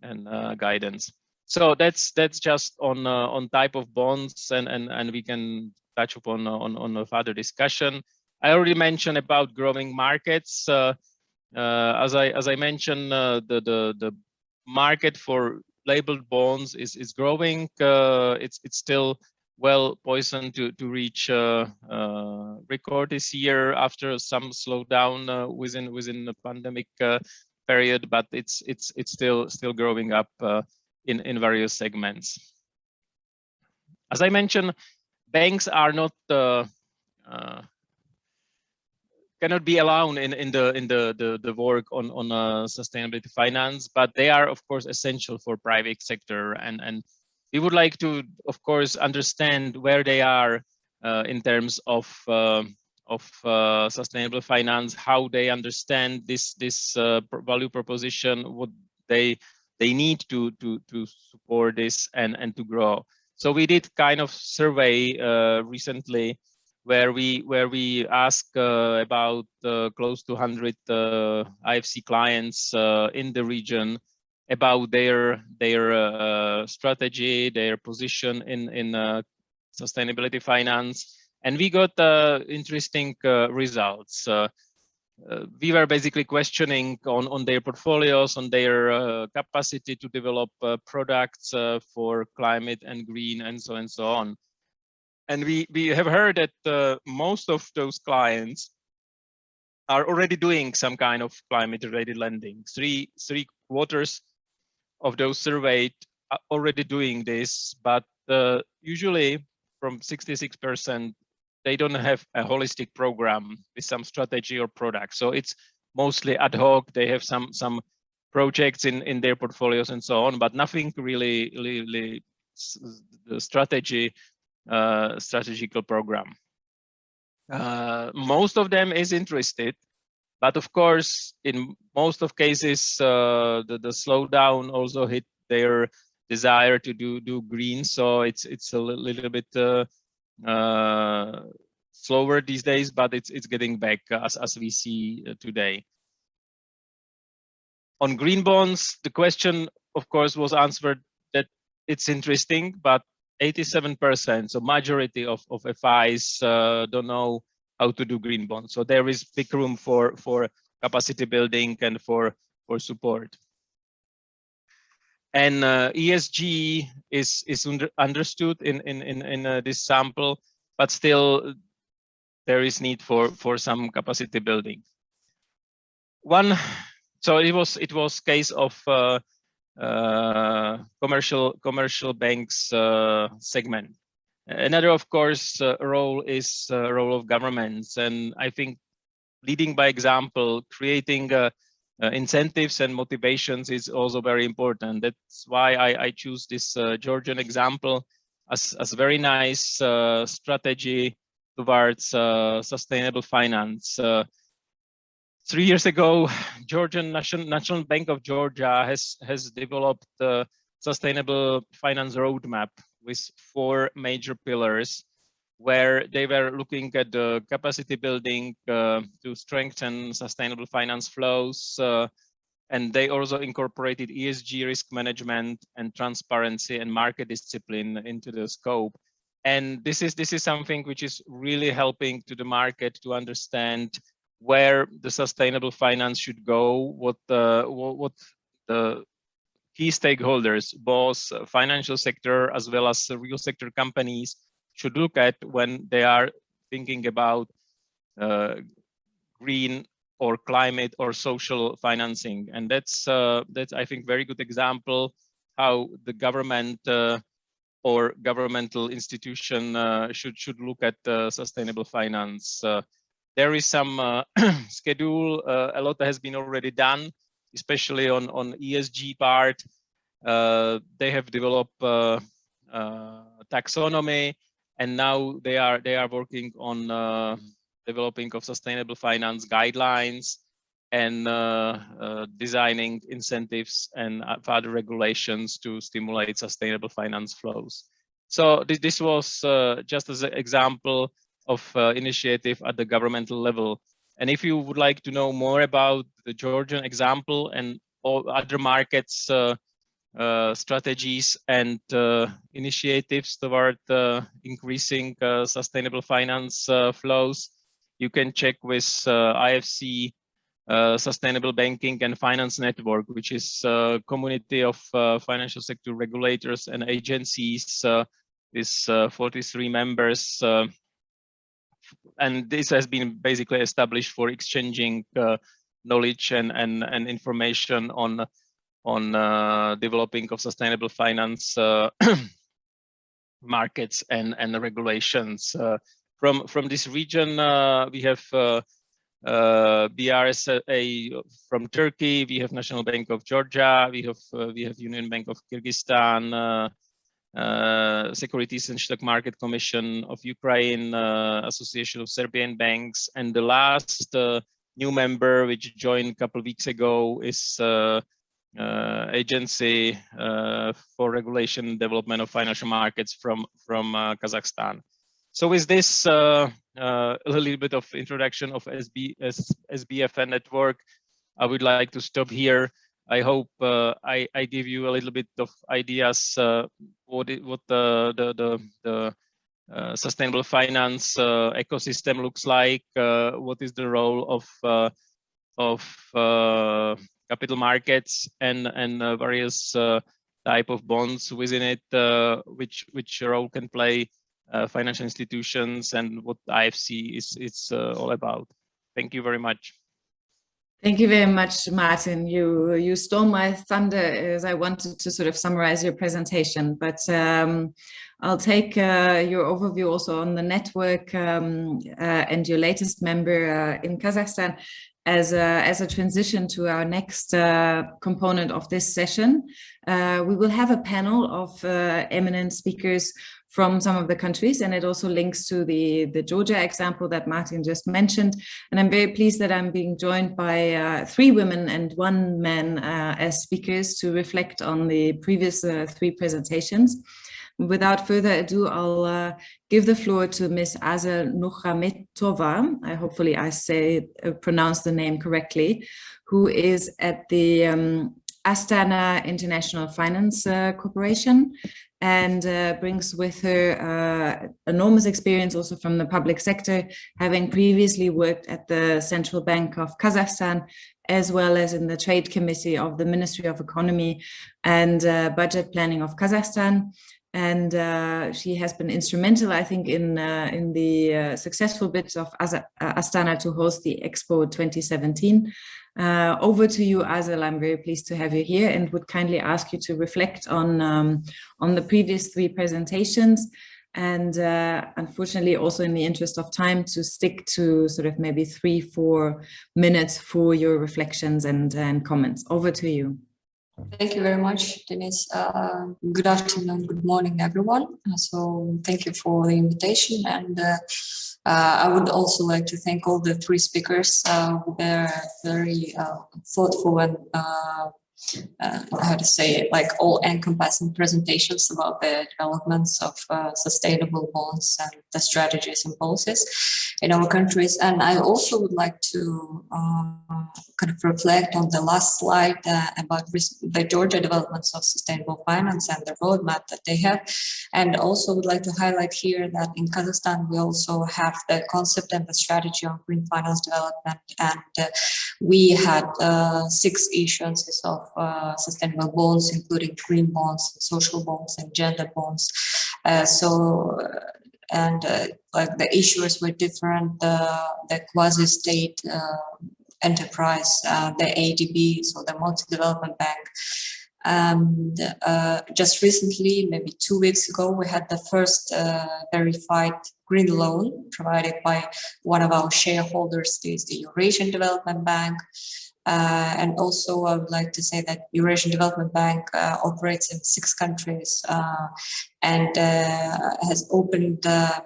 D: and guidance. So that's just on type of bonds, and we can touch upon on a further discussion. I already mentioned about growing markets. As I mentioned, the market for labeled bonds is growing. It's still well poised to reach record this year after some slowdown within the pandemic period, but it's still growing up in various segments. As I mentioned, banks are not cannot be alone in the work on sustainability finance, but they are of course essential for private sector, and we would like to of course understand where they are in terms of sustainable finance, how they understand this value proposition, what they need to support this and to grow. So we did kind of survey recently where we ask about close to 100 IFC clients in the region about their strategy, their position in sustainability finance, and we got interesting results. We were basically questioning on their portfolios, on their capacity to develop products for climate and green and so on. And we have heard that most of those clients are already doing some kind of climate-related lending. Three quarters of those surveyed are already doing this, but usually from 66%, they don't have a holistic program with some strategy or product. So it's mostly ad hoc. They have some projects in their portfolios and so on, but nothing really the strategical program. Most of them is interested, but of course, in most of cases, the slowdown also hit their desire to do green, so it's a little bit slower these days, but it's getting back as we see today. On green bonds, the question, of course, was answered that it's interesting, but 87%, so majority of FIs don't know how to do green bonds. So there is big room for capacity building and for support. And ESG is understood in this sample, but still there is need for some capacity building. So it was case of commercial banks segment. Another, of course, role is role of governments, and I think leading by example, creating incentives and motivations is also very important. That's why I choose this Georgian example as very nice strategy towards sustainable finance. 3 years ago, Georgian National Bank of Georgia has developed a sustainable finance roadmap with 4 major pillars, where they were looking at the capacity building to strengthen sustainable finance flows, and they also incorporated ESG risk management and transparency and market discipline into the scope. And this is something which is really helping to the market to understand where the sustainable finance should go, what the key stakeholders, both financial sector as well as real sector companies, should look at when they are thinking about green or climate or social financing. And that's I think very good example how the government or governmental institution should look at sustainable finance. There is some schedule. A lot has been already done, especially on ESG part. They have developed taxonomy, and now they are working on developing of sustainable finance guidelines and designing incentives and further regulations to stimulate sustainable finance flows. So this was just as an example of initiative at the governmental level. And if you would like to know more about the Georgian example and all other markets, strategies and initiatives toward increasing sustainable finance flows, you can check with IFC Sustainable Banking and Finance Network, which is a community of financial sector regulators and agencies with 43 members. And this has been basically established for exchanging knowledge and information on developing of sustainable finance markets and regulations. From this region, we have BRSA from Turkey, we have National Bank of Georgia, we have Union Bank of Kyrgyzstan, Securities and Stock Market Commission of Ukraine, Association of Serbian Banks, and the last new member which joined a couple of weeks ago is Agency for Regulation and Development of Financial Markets from Kazakhstan. So with this a little bit of introduction of SBFN network, I would like to stop here. I hope I give you a little bit of ideas what the sustainable finance ecosystem looks like, what is the role of capital markets and various type of bonds within it, which role can play financial institutions, and what IFC is all about. Thank you very much.
A: Thank you very much, Martin. You stole my thunder as I wanted to sort of summarize your presentation, but I'll take your overview also on the network and your latest member in Kazakhstan as a transition to our next component of this session. We will have a panel of eminent speakers from some of the countries, and it also links to the Georgia example that Martin just mentioned. And I'm very pleased that I'm being joined by 3 women and 1 man as speakers to reflect on the previous 3 presentations. Without further ado, I'll give the floor to Ms. Aza Nuchametova. Hopefully I pronounce the name correctly, who is at the Astana International Finance Corporation, and brings with her enormous experience also from the public sector, having previously worked at the Central Bank of Kazakhstan, as well as in the Trade Committee of the Ministry of Economy and Budget Planning of Kazakhstan. And she has been instrumental, I think, in the successful bid of Astana to host the Expo 2017. Over to you, Azel. I'm very pleased to have you here, and would kindly ask you to reflect on the previous 3 presentations, and unfortunately also in the interest of time to stick to sort of maybe 3-4 minutes for your reflections and comments. Over to you.
E: Thank you very much, Denise. Good afternoon, good morning, everyone. So thank you for the invitation. And I would also like to thank all the 3 speakers. They're very thoughtful and how to say it, like all-encompassing presentations about the developments of sustainable bonds and the strategies and policies in our countries. And I also would like to kind of reflect on the last slide about the Georgia developments of sustainable finance and the roadmap that they have. And also would like to highlight here that in Kazakhstan, we also have the concept and the strategy on green finance development. And we had 6 issuances of sustainable bonds, including green bonds, social bonds, and gender bonds. Like the issuers were different, the quasi-state enterprise, the ADB, so the Multi-Development Bank. And just recently, maybe 2 weeks ago, we had the first verified green loan provided by one of our shareholders, the Eurasian Development Bank. And also I would like to say that Eurasian Development Bank operates in 6 countries and has opened a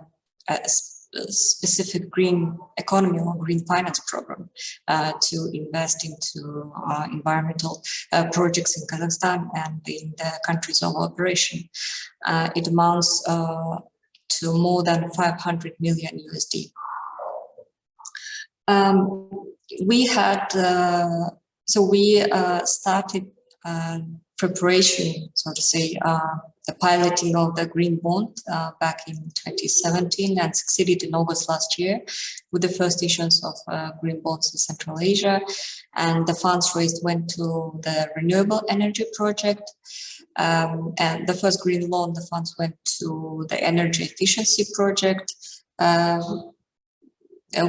E: specific green economy or green finance program to invest into environmental projects in Kazakhstan and in the countries of operation. It amounts to more than 500 million USD. We had, we started preparation, so to say, the piloting of the green bond back in 2017 and succeeded in August last year with the first issuance of green bonds in Central Asia. And the funds raised went to the renewable energy project. And the first green loan, the funds went to the energy efficiency project.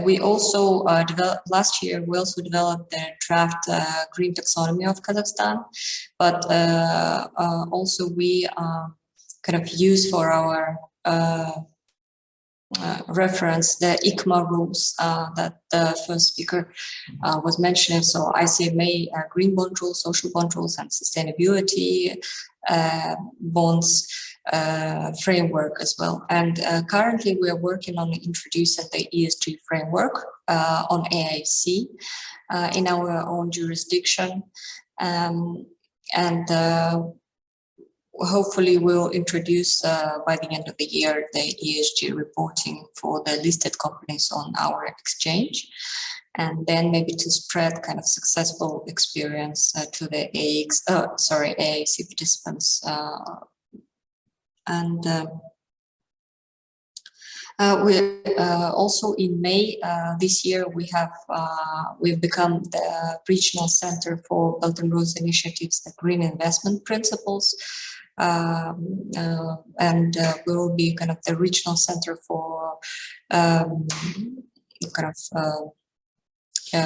E: We also developed last year. We also developed the draft green taxonomy of Kazakhstan, but also we kind of use for our reference the ICMA rules that the first speaker was mentioning. So ICMA green bond rules, social bond rules, and sustainability bonds framework as well. And currently we are working on introducing the ESG framework on AIC in our own jurisdiction. Hopefully we'll introduce by the end of the year the ESG reporting for the listed companies on our exchange, and then maybe to spread kind of successful experience to the AIC participants. We also in May this year we've become the regional center for Belt and Road Initiatives, the Green Investment Principles, and we will be kind of the regional center for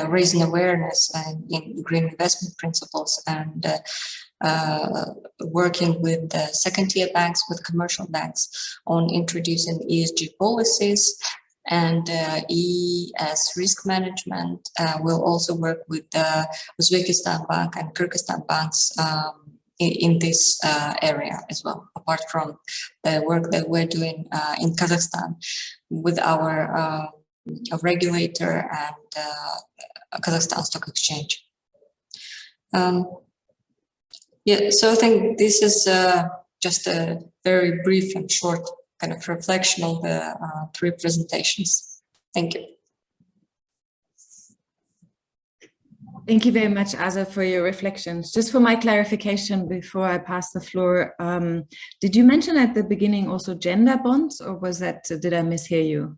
E: raising awareness in green investment principles and working with the second-tier banks, with commercial banks on introducing ESG policies and ES risk management. We'll also work with the Uzbekistan Bank and Kyrgyzstan banks in this area as well, apart from the work that we're doing in Kazakhstan with our regulator and Kazakhstan Stock Exchange. Yeah, so I think this is just a very brief and short kind of reflection of the 3 presentations. Thank you.
A: Thank you very much, Aza, for your reflections. Just for my clarification before I pass the floor, did you mention at the beginning also gender bonds, or was that, did I mishear you?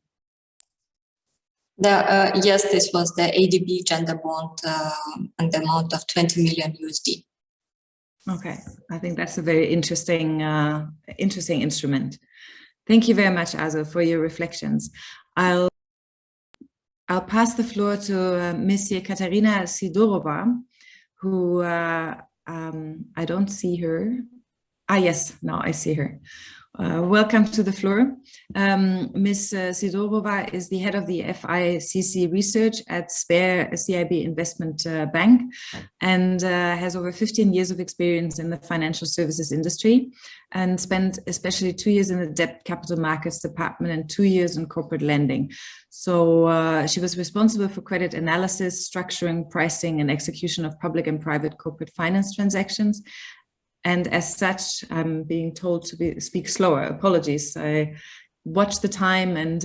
E: Yes, this was the ADB gender bond and the amount of 20 million USD.
A: Okay, I think that's a very interesting, interesting instrument. Thank you very much, Aza, for your reflections. I'll pass the floor to Ms. Katarina Sidorova, who I don't see her. Ah, yes, now I see her. Welcome to the floor. Ms. Sidorova is the head of the FICC research at CIB Investment Bank and has over 15 years of experience in the financial services industry and spent especially 2 years in the debt capital markets department and 2 years in corporate lending. So she was responsible for credit analysis, structuring, pricing, and execution of public and private corporate finance transactions. And as such, I'm being told to speak slower. Apologies. I watch the time and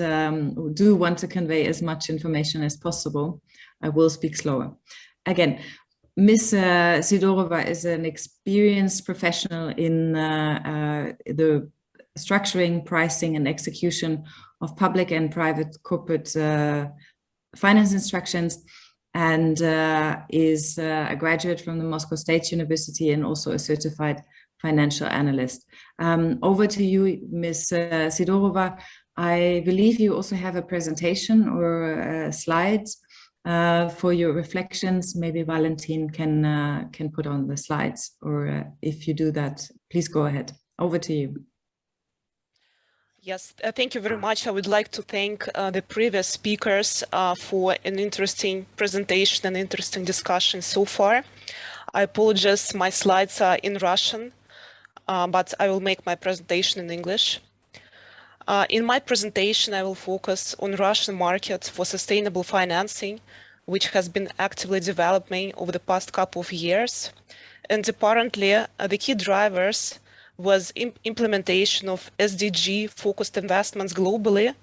A: do want to convey as much information as possible. I will speak slower. Again, Ms. Sidorova is an experienced professional in the structuring, pricing, and execution of public and private corporate finance instructions, and is a graduate from the Moscow State University and also a certified financial analyst. Over to you, Ms. Sidorova. I believe you also have a presentation or slides for your reflections. Maybe Valentin can put on the slides, or if you do that, please go ahead. Over to you.
F: Yes, thank you very much. I would like to thank the previous speakers for an interesting presentation and interesting discussion so far. I apologize, my slides are in Russian, but I will make my presentation in English. In my presentation, I will focus on Russian market for sustainable financing, which has been actively developing over the past couple of years. And apparently, the key drivers was implementation of SDG focused investments globally,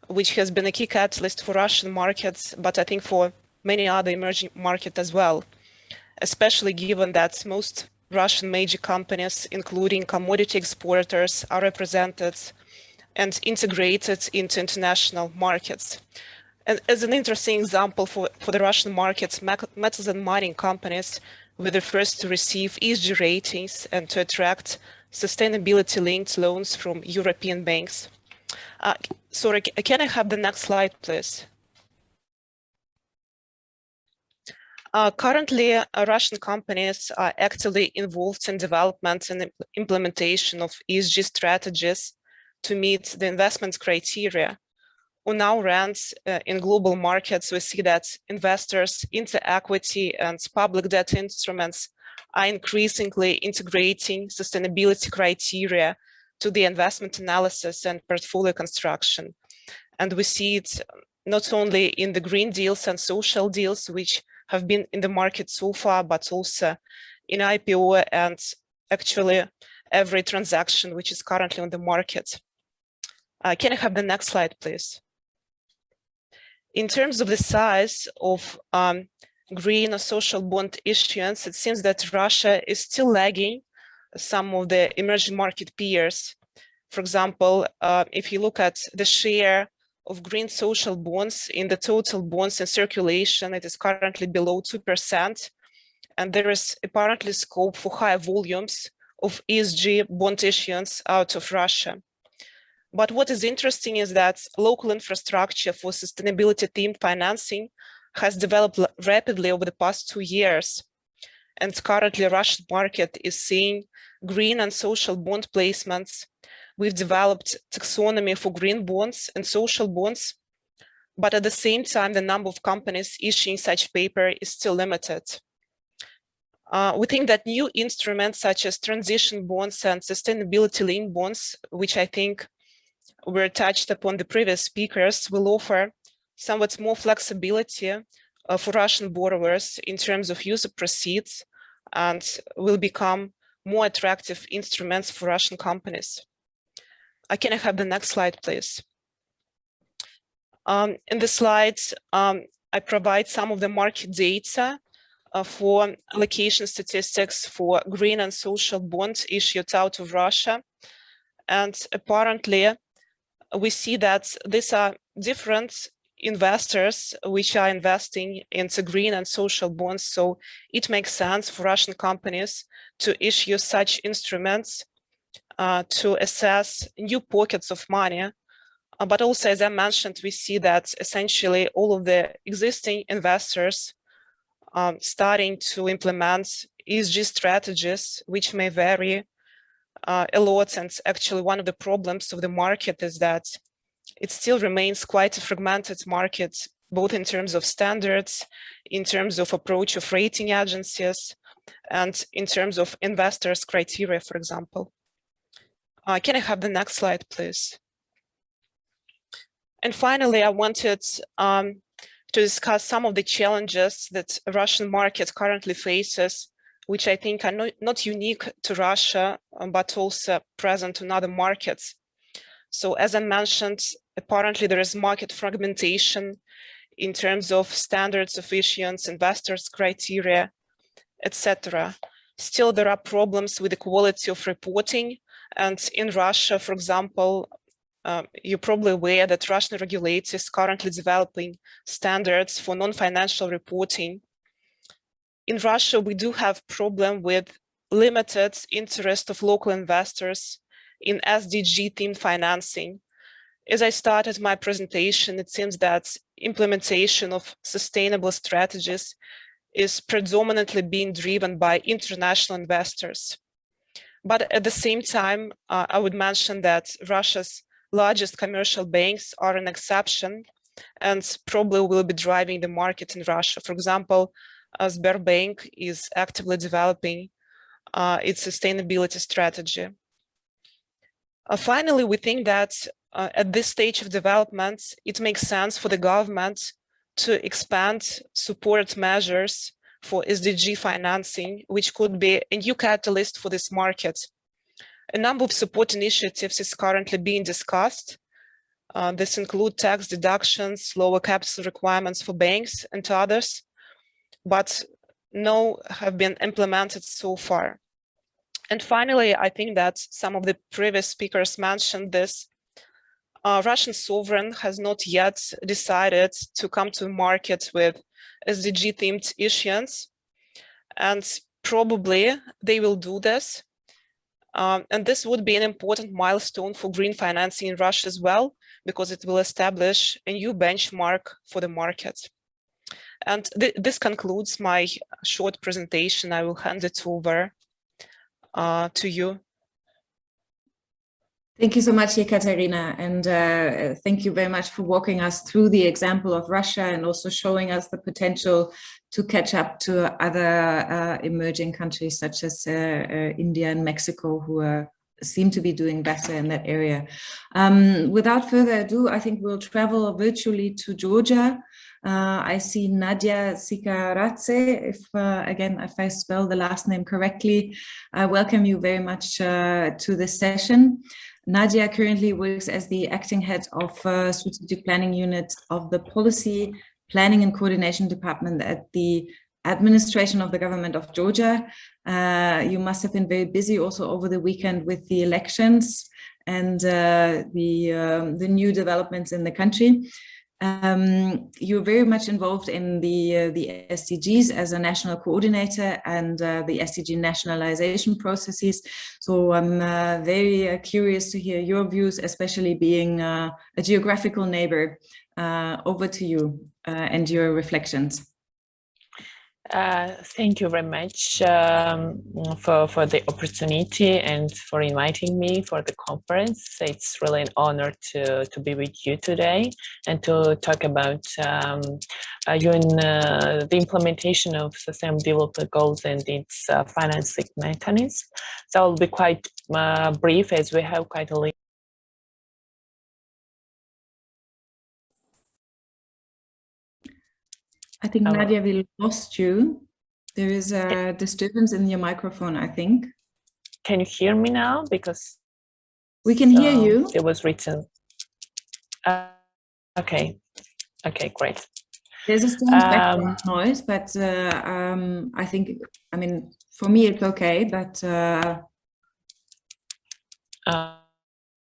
F: which has been a key catalyst for Russian markets, but I think for many other emerging markets as well, especially given that most Russian major companies, including commodity exporters, are represented and integrated into international markets. And as an interesting example for the Russian markets, metals and mining companies were the first to receive ESG ratings and to attract sustainability-linked loans from European banks. Sorry, can I have the next slide, please? Currently, Russian companies are actively involved in development and implementation of ESG strategies to meet the investment criteria. On our end, in global markets, we see that investors into equity and public debt instruments are increasingly integrating sustainability criteria to the investment analysis and portfolio construction. And we see it not only in the green deals and social deals, which have been in the market so far, but also in IPO and actually every transaction which is currently on the market. Can I have the next slide, please? In terms of the size of green or social bond issuance, it seems that Russia is still lagging some of the emerging market peers. For example, if you look at the share of green social bonds in the total bonds in circulation, it is currently below 2%. And there is apparently scope for higher volumes of ESG bond issuance out of Russia. But what is interesting is that local infrastructure for sustainability-themed financing has developed rapidly over the past 2 years. And currently, Russian market is seeing green and social bond placements. We've developed taxonomy for green bonds and social bonds, but at the same time, the number of companies issuing such paper is still limited. We think that new instruments such as transition bonds and sustainability-linked bonds, which I think were touched upon the previous speakers, will offer somewhat more flexibility for Russian borrowers in terms of use of proceeds and will become more attractive instruments for Russian companies. Can I have the next slide, please? In the slides, I provide some of the market data for allocation statistics for green and social bonds issued out of Russia. And apparently, we see that these are different investors which are investing into green and social bonds. So it makes sense for Russian companies to issue such instruments to assess new pockets of money. But also, as I mentioned, we see that essentially all of the existing investors starting to implement ESG strategies, which may vary a lot. And actually, one of the problems of the market is that it still remains quite a fragmented market, both in terms of standards, in terms of approach of rating agencies, and in terms of investors' criteria, for example. Can I have the next slide, please? And finally, I wanted to discuss some of the challenges that the Russian market currently faces, which I think are not unique to Russia, but also present in other markets. So as I mentioned, apparently there is market fragmentation in terms of standards of issuance, investors' criteria, etc. Still, there are problems with the quality of reporting. And in Russia, for example, you're probably aware that Russian regulator is currently developing standards for non-financial reporting. In Russia, we do have problem with limited interest of local investors in SDG themed financing. As I started my presentation, it seems that implementation of sustainable strategies is predominantly being driven by international investors. But at the same time, I would mention that Russia's largest commercial banks are an exception and probably will be driving the market in Russia. For example, Sberbank is actively developing its sustainability strategy. Finally, we think that at this stage of development, it makes sense for the government to expand support measures for SDG financing, which could be a new catalyst for this market. A number of support initiatives is currently being discussed. This include tax deductions, lower capital requirements for banks and others, but no have been implemented so far. And finally, I think that some of the previous speakers mentioned this. Russian sovereign has not yet decided to come to the market with SDG-themed issuance, and probably they will do this. And this would be an important milestone for green financing in Russia as well, because it will establish a new benchmark for the market. And this concludes my short presentation. I will hand it over to you.
A: Thank you so much, Ekaterina, and thank you very much for walking us through the example of Russia and also showing us the potential to catch up to other emerging countries such as India and Mexico, who seem to be doing better in that area. Without further ado, I think we'll travel virtually to Georgia. I see Nadia Sikaradze, if I spell the last name correctly. I welcome you very much to this session. Nadia currently works as the acting head of strategic planning unit of the Policy Planning and Coordination Department at the administration of the government of Georgia. You must have been very busy also over the weekend with the elections and the new developments in the country. You're very much involved in the SDGs as a national coordinator and the SDG nationalization processes. So I'm very curious to hear your views, especially being a geographical neighbor. Over to you and your reflections.
G: Thank you very much for the opportunity and for inviting me for the conference. It's really an honor to be with you today and to talk about the implementation of Sustainable Development Goals and its financing mechanism. So I'll be quite brief as we have quite a list.
A: I think, Nadia, we lost you. There is a disturbance in your microphone, I think.
G: Can you hear me now? Because
A: we can hear you.
G: It was written. Okay, great.
A: There's a strong background noise, but I think, I mean, for me, it's okay, but...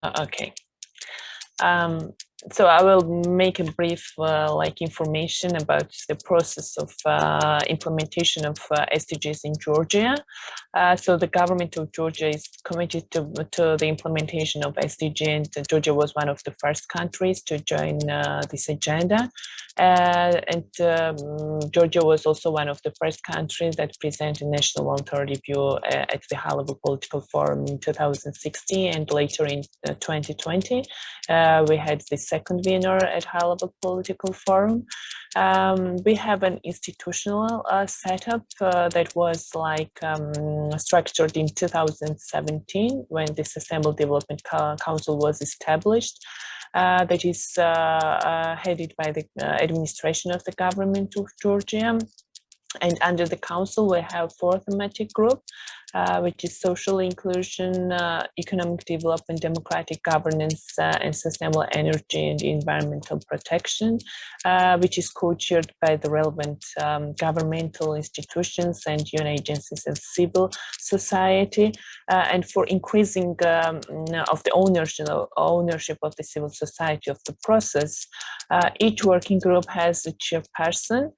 G: Okay. So I will make a brief information about the process of implementation of SDGs in Georgia. So the government of Georgia is committed to the implementation of SDG, and Georgia was one of the first countries to join this agenda. Georgia was also one of the first countries that presented a national long-term review at the high-level political forum in 2016, and later in 2020. We had the second winner at high-level political forum. We have an institutional setup that was structured in 2017 when the Sustainable Development Council was established. That is headed by the administration of the government of Georgia. And under the council, we have 4 thematic group, which is social inclusion, economic development, democratic governance, and sustainable energy and environmental protection, which is co-chaired by the relevant governmental institutions and UN agencies and civil society. And for increasing of the ownership of the civil society of the process, each working group has a chairperson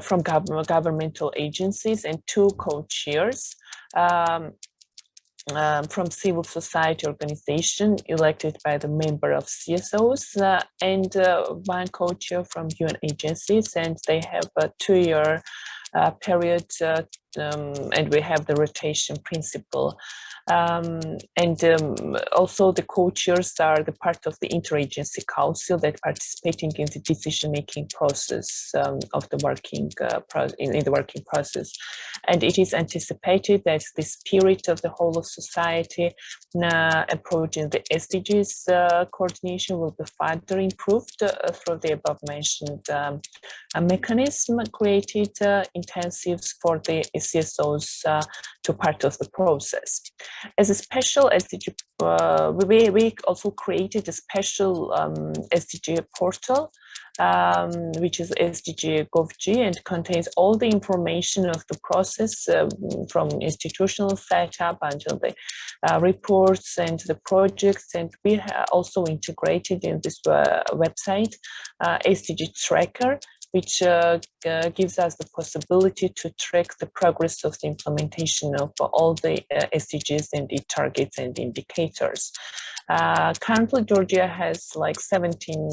G: from governmental agencies and 2 co-chairs from civil society organization elected by the member of CSOs and 1 co-chair from UN agencies, and they have a 2-year period, and we have the rotation principle. Also the co-chairs are the part of the interagency council that participating in the decision-making process of the working process. And it is anticipated that the spirit of the whole of society approaching the SDGs coordination will be further improved through the above-mentioned mechanism created intensives for the CSOs to part of the process. As a special SDG, we also created a special SDG portal, which is SDG Gov.g, and contains all the information of the process from institutional setup until the reports and the projects. And we also integrated in this website SDG tracker, which gives us the possibility to track the progress of the implementation of all the SDGs and the targets and indicators. Currently, Georgia has 17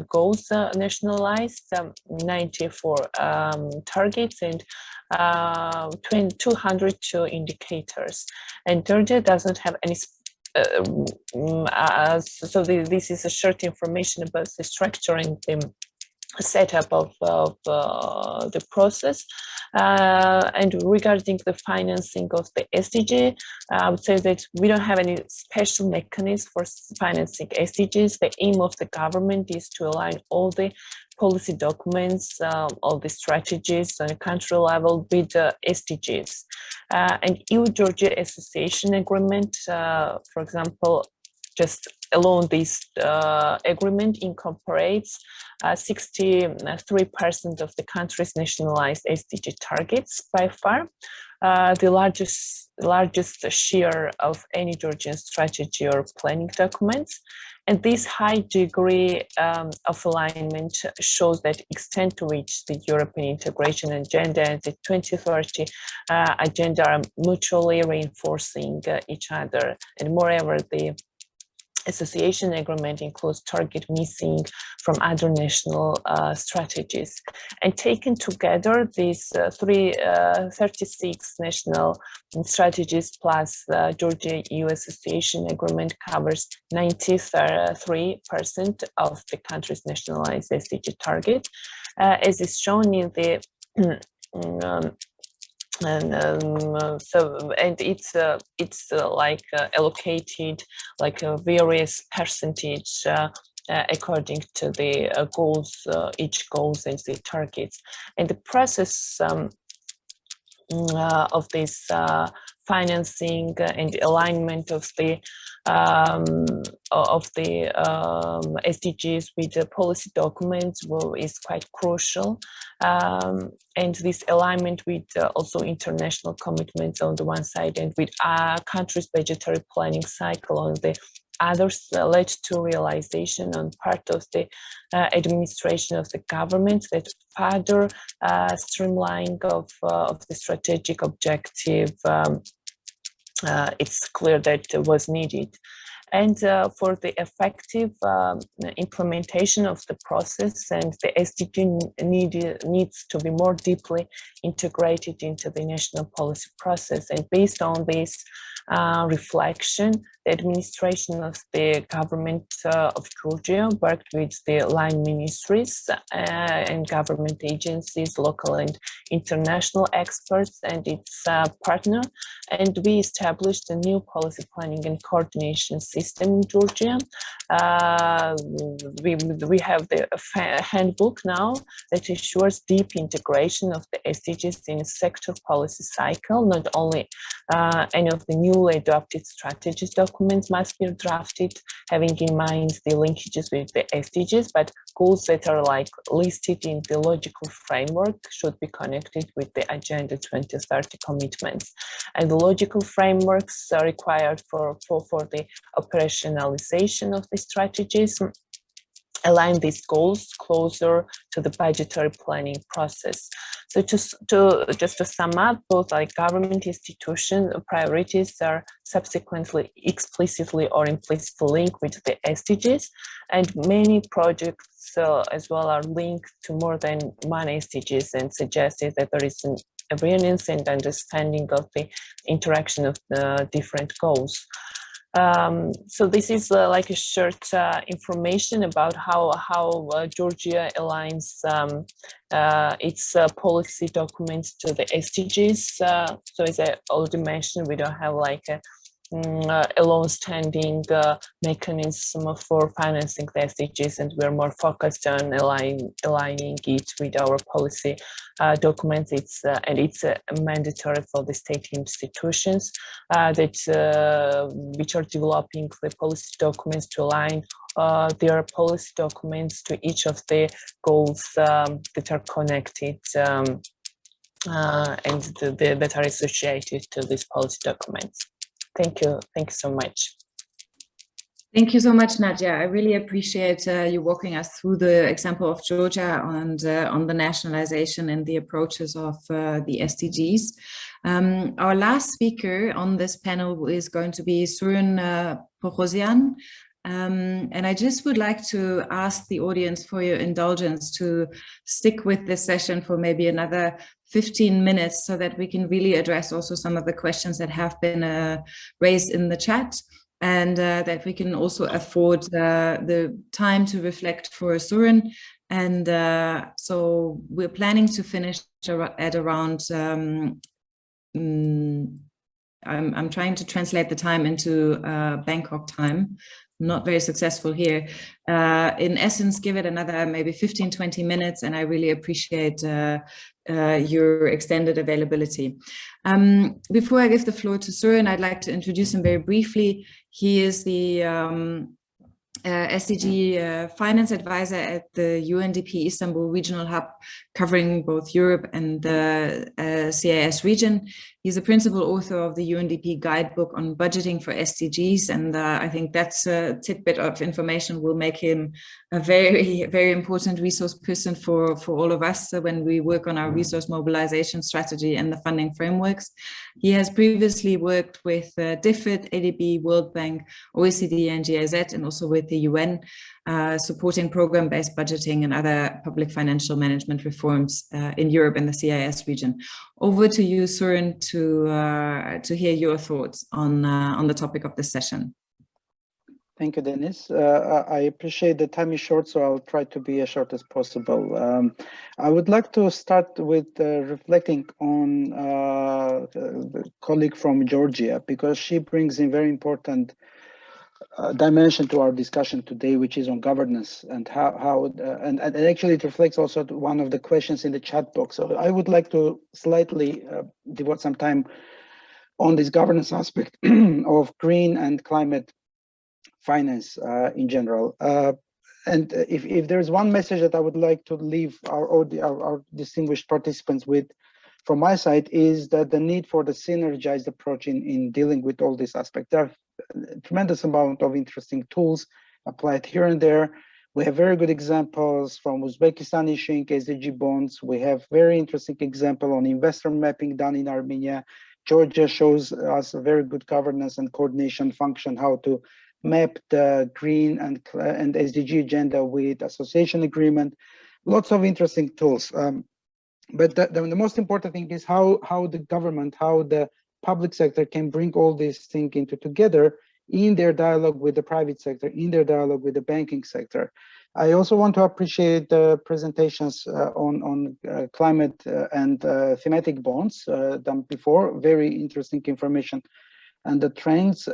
G: goals nationalized, 94 targets, and 202 indicators. And Georgia doesn't have any so this is a short information about the structure and the setup of the process. And regarding the financing of the SDG, I would say that we don't have any special mechanism for financing SDGs. The aim of the government is to align all the policy documents, all the strategies on a country level with SDGs. And EU-Georgia Association Agreement, for example, just alone this agreement incorporates 63% of the country's nationalized SDG targets by far, the largest share of any Georgian strategy or planning documents. And this high degree of alignment shows that extent to which the European integration agenda and the 2030 agenda are mutually reinforcing each other. And moreover, the association agreement includes target missing from other national strategies. And taken together, these 36 national strategies plus the Georgia-EU association agreement covers 93% of the country's nationalized SDG target, as is shown in the it's like allocated like a various percentage according to the goals, each goals and the targets, and the process of this financing and alignment of the SDGs with the policy documents is quite crucial, and this alignment with also international commitments on the one side and with our country's budgetary planning cycle on the others led to realization on part of the administration of the government that further streamlining of the strategic objective it's clear that was needed. And for the effective implementation of the process, and the SDG needs to be more deeply integrated into the national policy process. And based on this reflection, the administration of the government of Georgia worked with the line ministries and government agencies, local and international experts and its partner. And we established a new policy planning and coordination system in Georgia. We have the handbook now that ensures deep integration of the SDGs in a sector policy cycle. Not only any of the newly adopted strategies documents must be drafted, having in mind the linkages with the SDGs, but goals that are like listed in the logical framework should be connected with the Agenda 2030 commitments. And the logical frameworks are required for the operationalization of the strategies, align these goals closer to the budgetary planning process. So just to sum up, both like government institution priorities are subsequently explicitly or implicitly linked with the SDGs, and many projects as well are linked to more than one SDGs and suggested that there is an awareness and understanding of the interaction of the different goals. So this is like a short information about how Georgia aligns its policy documents to the SDGs. So as I already mentioned, we don't have like a long-standing mechanism for financing the SDGs, and we're more focused on aligning it with our policy documents. It's mandatory for the state institutions which are developing the policy documents to align their policy documents to each of the goals that are connected and that are associated to these policy documents. Thank you so much.
A: Thank you so much, Nadia. I really appreciate you walking us through the example of Georgia and on the nationalization and the approaches of the SDGs. Our last speaker on this panel is going to be Suren Poghosian. And I just would like to ask the audience for your indulgence to stick with this session for maybe another 15 minutes so that we can really address also some of the questions that have been raised in the chat, and that we can also afford the time to reflect for Suren. And so we're planning to finish at around, I'm trying to translate the time into Bangkok time. Not very successful here. In essence, give it another maybe 15-20 minutes, and I really appreciate your extended availability. Before I give the floor to Suren, I'd like to introduce him very briefly. He is the SDG finance advisor at the UNDP Istanbul Regional Hub, covering both Europe and the CIS region. He's a principal author of the UNDP guidebook on budgeting for SDGs, and I think that's a tidbit of information will make him a very, very important resource person for all of us when we work on our resource mobilization strategy and the funding frameworks. He has previously worked with DFID, ADB, World Bank, OECD, and GIZ, and also with the UN, supporting program-based budgeting and other public financial management reforms in Europe and the CIS region. Over to you, Søren, to hear your thoughts on the topic of this session.
H: Thank you, Dennis. I appreciate the time is short, so I'll try to be as short as possible. I would like to start with reflecting on the colleague from Georgia, because she brings in very important dimension to our discussion today, which is on governance and and actually it reflects also one of the questions in the chat box. So I would like to slightly devote some time on this governance aspect of green and climate finance in general. And if there's one message that I would like to leave our distinguished participants with from my side, is that the need for the synergized approach in dealing with all these aspects. There are a tremendous amount of interesting tools applied here and there. We have very good examples from Uzbekistan issuing SDG bonds. We have very interesting example on investor mapping done in Armenia. Georgia shows us a very good governance and coordination function, how to map the green and SDG agenda with association agreement. Lots of interesting tools. But the most important thing is how the government, how the public sector can bring all these things together in their dialogue with the private sector, in their dialogue with the banking sector. I also want to appreciate the presentations on climate and thematic bonds done before. Very interesting information. And the trends,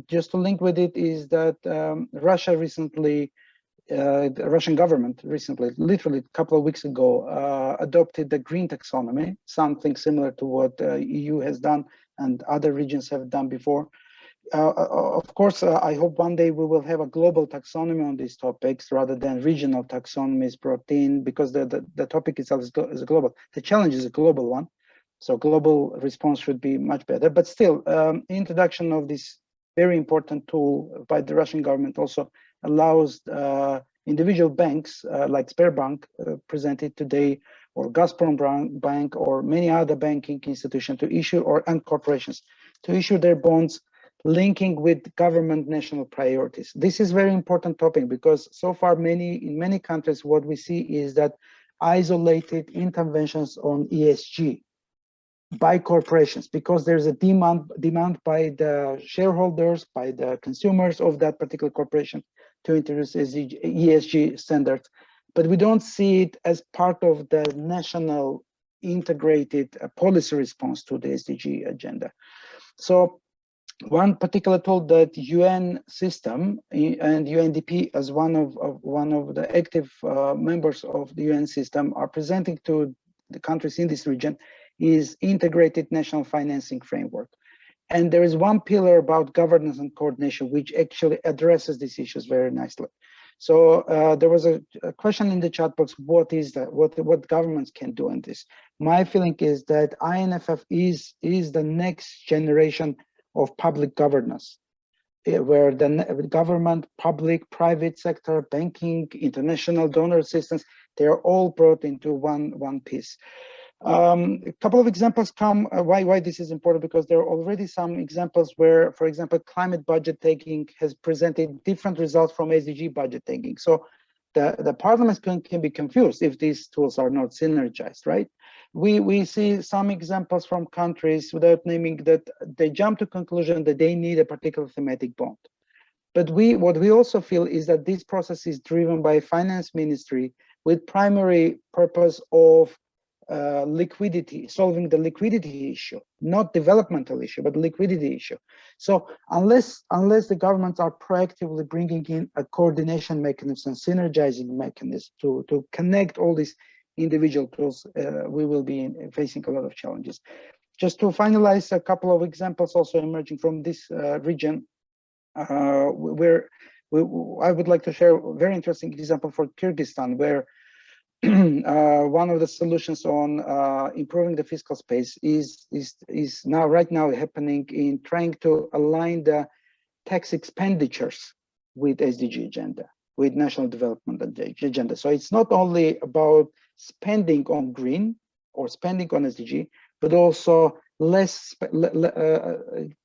H: just to link with it, is that Russia recently, the Russian government recently, literally a couple of weeks ago, adopted the green taxonomy, something similar to what EU has done and other regions have done before. Of course, I hope one day we will have a global taxonomy on these topics rather than regional taxonomies brought in, because the topic itself is global. The challenge is a global one, so global response should be much better. But still, introduction of this very important tool by the Russian government also allows individual banks like Sberbank presented today, or Gazprom Bank, or many other banking institutions to issue, and corporations to issue their bonds linking with government national priorities. This is very important topic, because so far in many countries what we see is that isolated interventions on ESG by corporations, because there's a demand by the shareholders, by the consumers of that particular corporation to introduce ESG standards. But we don't see it as part of the national integrated policy response to the SDG agenda. So one particular tool that UN system and UNDP, as one of the active members of the UN system, are presenting to the countries in this region is integrated national financing framework. And there is one pillar about governance and coordination which actually addresses these issues very nicely. So there was a question in the chat box, what is that? What governments can do on this? My feeling is that INFF is the next generation of public governance, where the government, public, private sector, banking, international donor assistance, they are all brought into one piece. A couple of examples come why this is important, because there are already some examples where, for example, climate budget taking has presented different results from SDG budget taking. So the parliaments can be confused if these tools are not synergized, right? We see some examples from countries, without naming, that they jump to conclusion that they need a particular thematic bond. But what we also feel is that this process is driven by finance ministry with primary purpose of liquidity, solving the liquidity issue, not developmental issue, but liquidity issue. So unless the governments are proactively bringing in a coordination mechanism and synergizing mechanism to connect all these individual tools, we will be facing a lot of challenges. Just to finalize, a couple of examples also emerging from this region, where I would like to share a very interesting example for Kyrgyzstan, where one of the solutions on improving the fiscal space is right now happening in trying to align the tax expenditures with SDG agenda, with national development agenda. So it's not only about spending on green or spending on SDG, but also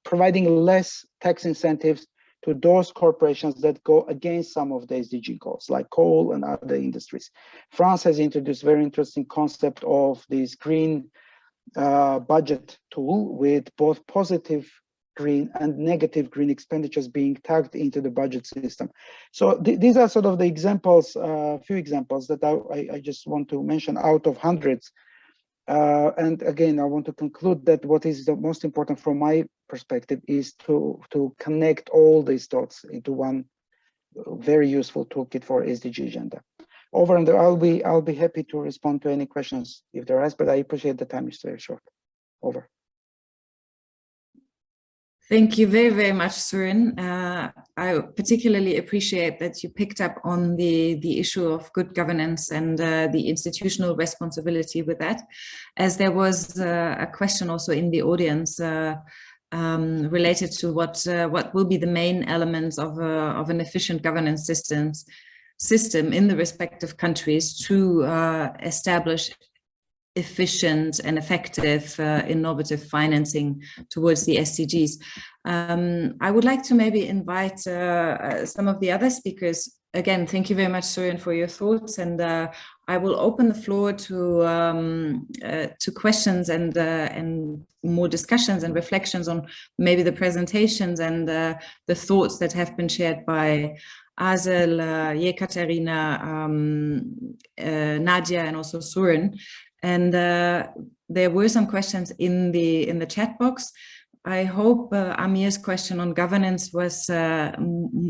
H: providing less tax incentives to those corporations that go against some of the SDG goals, like coal and other industries. France has introduced very interesting concept of this green budget tool with both positive green and negative green expenditures being tagged into the budget system. So these are sort of the examples, few examples that I just want to mention out of hundreds. And again, I want to conclude that what is the most important from my perspective is to connect all these thoughts into one very useful toolkit for SDG agenda. Over and I'll be happy to respond to any questions if there are, but I appreciate the time is very short. Over.
A: Thank you very, very much, Surin. I particularly appreciate that you picked up on the issue of good governance and the institutional responsibility with that, as there was a question also in the audience related to what will be the main elements of an efficient governance system in the respective countries to establish efficient and effective innovative financing towards the SDGs. I would like to maybe invite some of the other speakers. Again, thank you very much, Surin, for your thoughts, and I will open the floor to questions and more discussions and reflections on maybe the presentations and the thoughts that have been shared by Azel, Yekaterina, Nadia, and also Surin. And there were some questions in the chat box. I hope Amir's question on governance was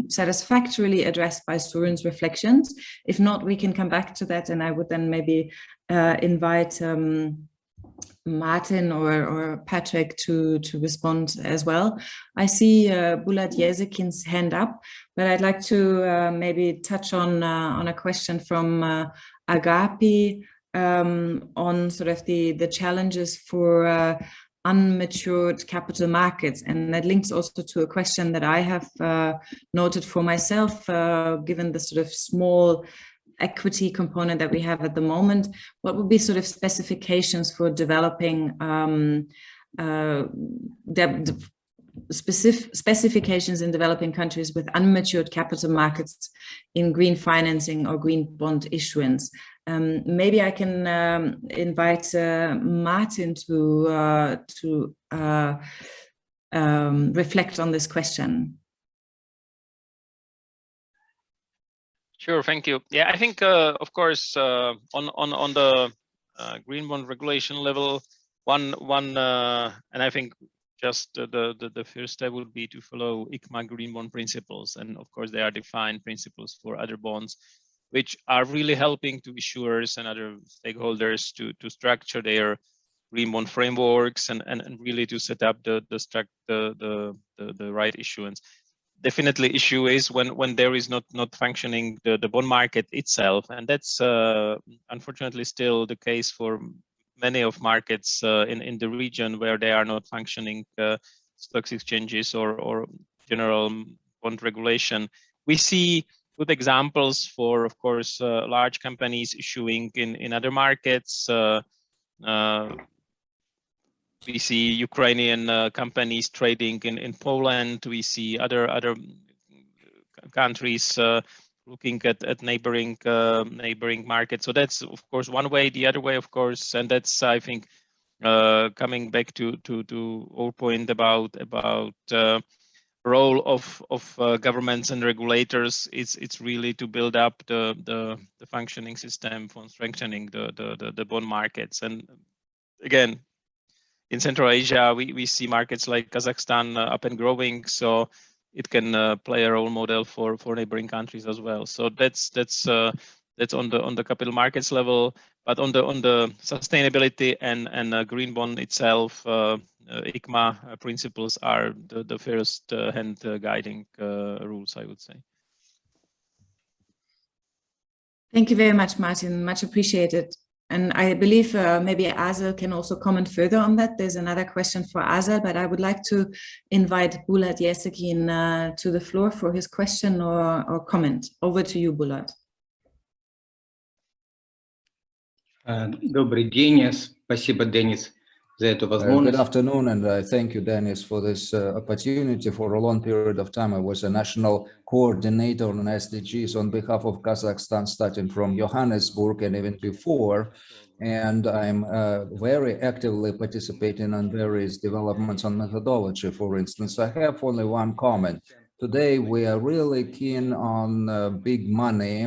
A: satisfactorily addressed by Surin's reflections. If not, we can come back to that, and I would then maybe invite Martin or Patrick to respond as well. I see Bulat Yezekin's hand up, but I'd like to maybe touch on a question from Agapi on sort of the challenges for unmatured capital markets, and that links also to a question that I have noted for myself, given the sort of small equity component that we have at the moment. What would be sort of specifications for developing specifications in developing countries with unmatured capital markets in green financing or green bond issuance? Maybe I can invite Martin to reflect on this question.
D: Sure, thank you. Yeah, I think, of course, on the green bond regulation level, one, and I think just the first step would be to follow ICMA green bond principles, and of course there are defined principles for other bonds, which are really helping to issuers and other stakeholders to structure their green bond frameworks and really to set up the right issuance. Definitely issue is when there is not functioning the bond market itself, and that's unfortunately still the case for many of markets in the region where they are not functioning stock exchanges or general bond regulation. We see good examples for, of course, large companies issuing in other markets. We see Ukrainian companies trading in Poland. We see other countries looking at neighboring markets. So that's, of course, one way. The other way, of course, and that's, I think, coming back to our point about role of governments and regulators. It's really to build up the functioning system for strengthening the bond markets. And again, in Central Asia, we see markets like Kazakhstan up and growing, so it can play a role model for neighboring countries as well. So that's on the capital markets level, but on the sustainability and green bond itself, ICMA principles are the first hand guiding rules, I would say.
A: Thank you very much, Martin. Much appreciated. And I believe maybe Azel can also comment further on that. There's another question for Azel, but I would like to invite Bulat Yesekin to the floor for his question or comment. Over to you, Bulat.
I: Добрый день, спасибо, Денис, за эту возможность.
J: Good afternoon, and I thank you, Dennis, for this opportunity. For a long period of time, I was a national coordinator on SDGs on behalf of Kazakhstan, starting from Johannesburg and even before. And I'm very actively participating in various developments on methodology. For instance, I have only one comment. Today, we are really keen on big money,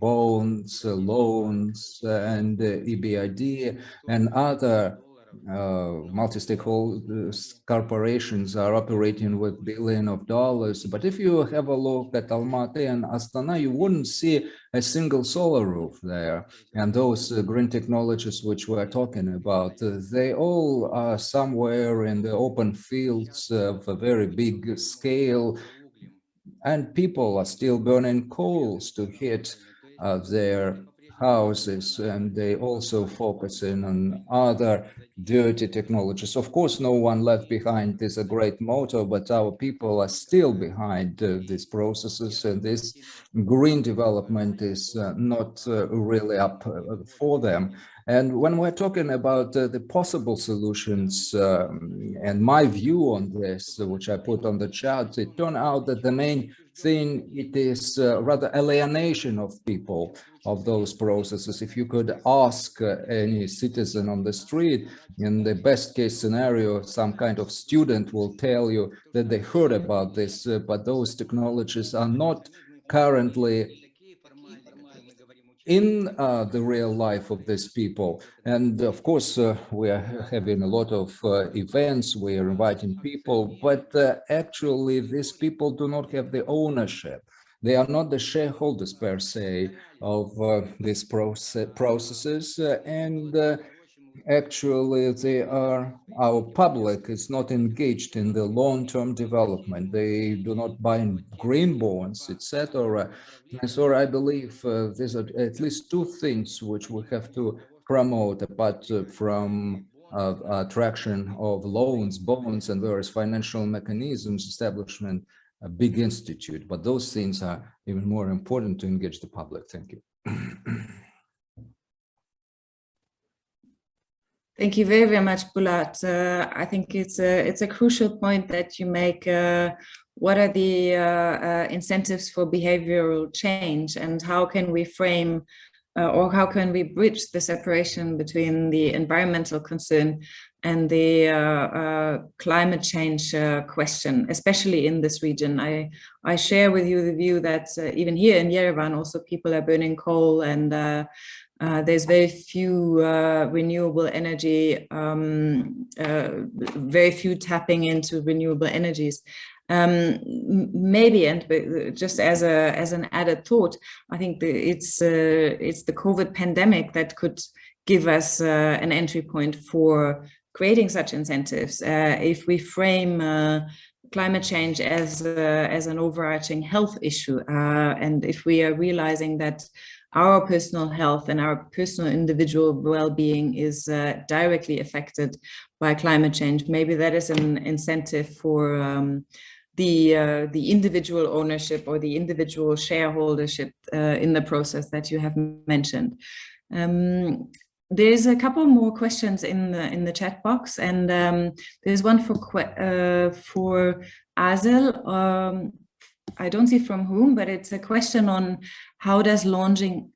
J: bonds, loans, and EBRD and other multi-stakeholder corporations are operating with billions of dollars. But if you have a look at Almaty and Astana, you wouldn't see a single solar roof there. And those green technologies which we're talking about, they all are somewhere in the open fields of a very big scale. And people are still burning coals to heat their houses, and they also focusing on other dirty technologies. Of course, no one left behind is a great motto, but our people are still behind these processes, and this green development is not really up for them. And when we're talking about the possible solutions and my view on this, which I put on the chart, it turned out that the main thing, it is rather alienation of people of those processes. If you could ask any citizen on the street, in the best case scenario, some kind of student will tell you that they heard about this, but those technologies are not currently in the real life of these people. And of course, we are having a lot of events, we are inviting people, but actually these people do not have the ownership. They are not the shareholders per se of these processes, and actually they are, our public is not engaged in the long-term development. They do not buy green bonds, etc. And so I believe there's at least two things which we have to promote, apart from attraction of loans, bonds, and various financial mechanisms, establishment a big institute. But those things are even more important to engage the public. Thank you.
A: Thank you very, very much, Bulat. I think it's a crucial point that you make. What are the incentives for behavioral change, and how can we frame or how can we bridge the separation between the environmental concern and the climate change question, especially in this region? I share with you the view that even here in Yerevan, also people are burning coal, and there's very few renewable energy, very few tapping into renewable energies. Maybe, and just as an added thought, I think it's the COVID pandemic that could give us an entry point for creating such incentives. If we frame climate change as an overarching health issue, and if we are realizing that our personal health and our personal individual well-being is directly affected by climate change, maybe that is an incentive for the individual ownership or the individual shareholdership in the process that you have mentioned. There's a couple more questions in the chat box, and there's one for Azel. I don't see from whom, but it's a question on how does launching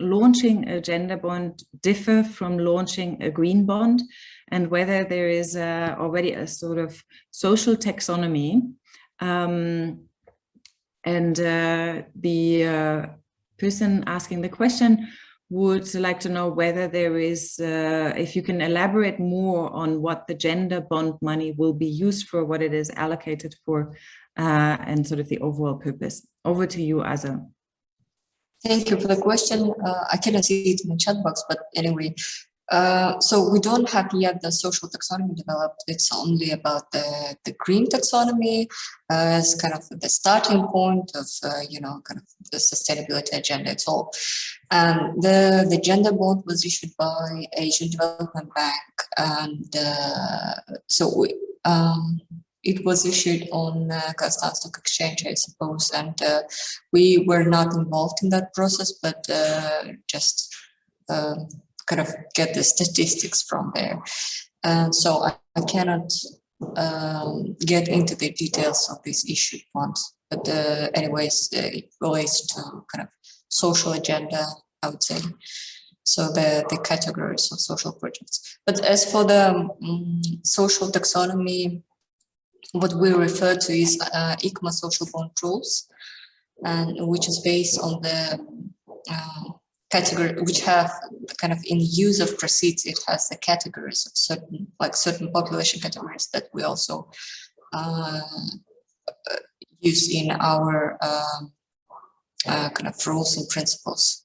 A: a gender bond differ from launching a green bond, and whether there is already a sort of social taxonomy. And the person asking the question would like to know whether there is, if you can elaborate more on what the gender bond money will be used for, what it is allocated for, and sort of the overall purpose. Over to you, Azel.
E: Thank you for the question. I cannot see it in the chat box, but anyway, So we don't have yet the social taxonomy developed. It's only about the green taxonomy as kind of the starting point of, kind of the sustainability agenda. It's all. And the gender bond was issued by Asian Development Bank. And it was issued on Kazakhstan Stock Exchange, I suppose. And we were not involved in that process, but just kind of get the statistics from there. And so I cannot get into the details of these issued bonds. But anyways, it relates to kind of social agenda, I would say. So the categories of social projects. But as for the social taxonomy, what we refer to is ICMA social bond rules, and which is based on the category, which have kind of in use of proceeds, it has the categories of certain population categories that we also use in our kind of rules and principles.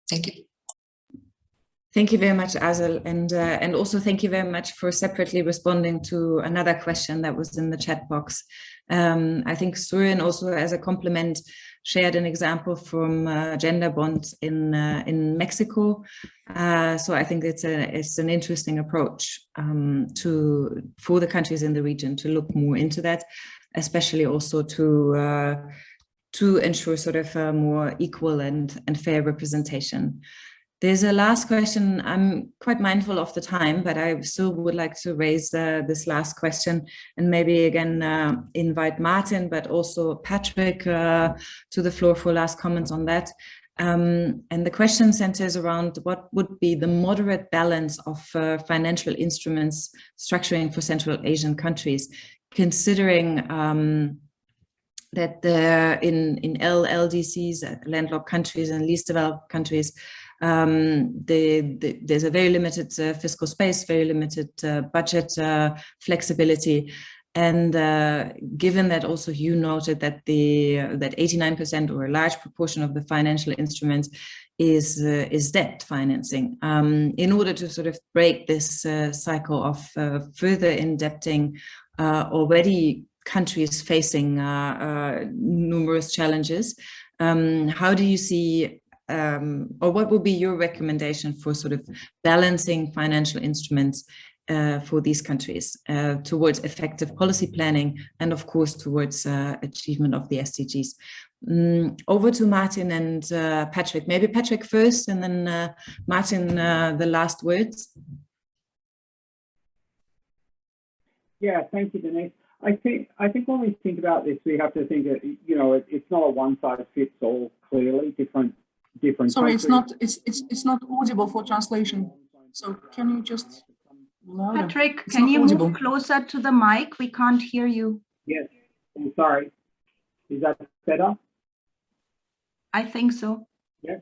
E: Thank you.
A: Thank you very much, Azel, and also thank you very much for separately responding to another question that was in the chat box. I think Surin also, as a compliment, shared an example from gender bonds in Mexico. So I think it's an interesting approach for the countries in the region to look more into that, especially also to ensure sort of a more equal and fair representation. There's a last question. I'm quite mindful of the time, but I still would like to raise this last question and maybe again invite Martin, but also Patrick to the floor for last comments on that. And the question centers around what would be the moderate balance of financial instruments structuring for Central Asian countries, considering that in LDCs, landlocked countries and least developed countries, there's a very limited fiscal space, very limited budget flexibility. And given that also you noted that that 89% or a large proportion of the financial instruments is debt financing, in order to sort of break this cycle of further indebting already countries facing numerous challenges, how do you see or what would be your recommendation for sort of balancing financial instruments for these countries towards effective policy planning and of course towards achievement of the SDGs? Over to Martin and Patrick. Maybe Patrick first and then Martin, the last words.
B: Yeah, thank you, Denise. I think when we think about this, we have to think that, it's not a one size fits all. Clearly, different.
K: Sorry, countries. It's not audible for translation. So can you just louder?
L: Patrick, can you move closer to the mic? We can't hear you.
B: Yes, I'm sorry. Is that better?
L: I think so.
B: Yes.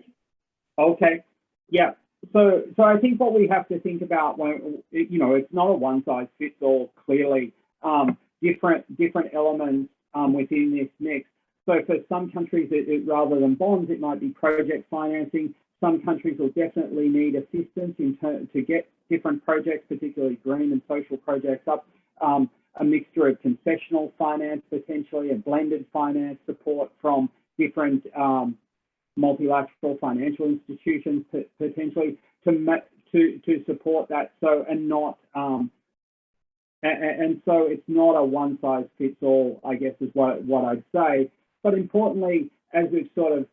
B: Okay. Yeah. So I think what we have to think about when it's not a one size fits all. Clearly, different elements within this mix. So for some countries, rather than bonds, it might be project financing. Some countries will definitely need assistance to get different projects, particularly green and social projects, up. A mixture of concessional finance, potentially a blended finance support from different multilateral financial institutions, potentially to support that. So so it's not a one size fits all, I guess, is what I'd say. But importantly, as we've sort of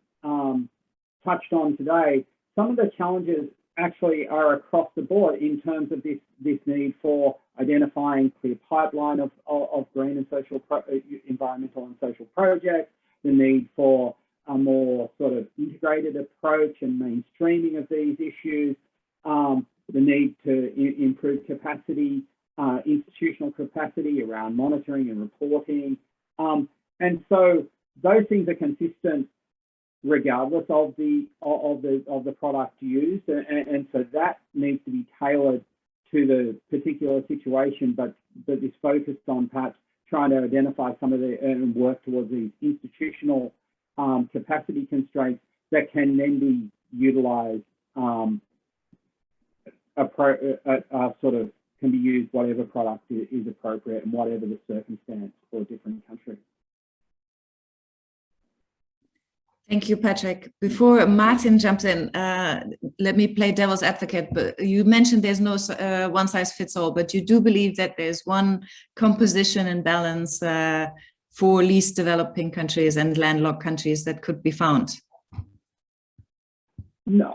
B: touched on today, some of the challenges actually are across the board in terms of this need for identifying clear pipeline of green and social, environmental and social projects, the need for a more sort of integrated approach and mainstreaming of these issues, the need to improve capacity, institutional capacity around monitoring and reporting. And so those things are consistent regardless of the product used, and so that needs to be tailored to the particular situation, but is focused on perhaps trying to identify some of the and work towards these institutional capacity constraints that can then be utilized sort of can be used whatever product is appropriate and whatever the circumstance for a different country.
A: Thank you, Patrick. Before Martin jumps in, let me play devil's advocate. But you mentioned there's no one size fits all, but you do believe that there's one composition and balance for least developing countries and landlocked countries that could be found.
B: No,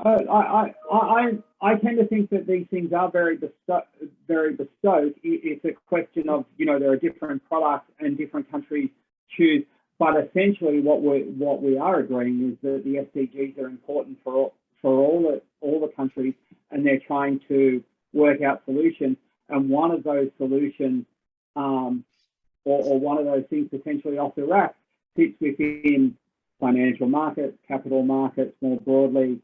B: I tend to think that these things are very bespoke. It's a question of, you know, there are different products and different countries choose. But essentially, what we are agreeing is that the SDGs are important for all the countries, and they're trying to work out solutions. And one of those solutions, or one of those things potentially off the rack, sits within financial markets, capital markets more broadly.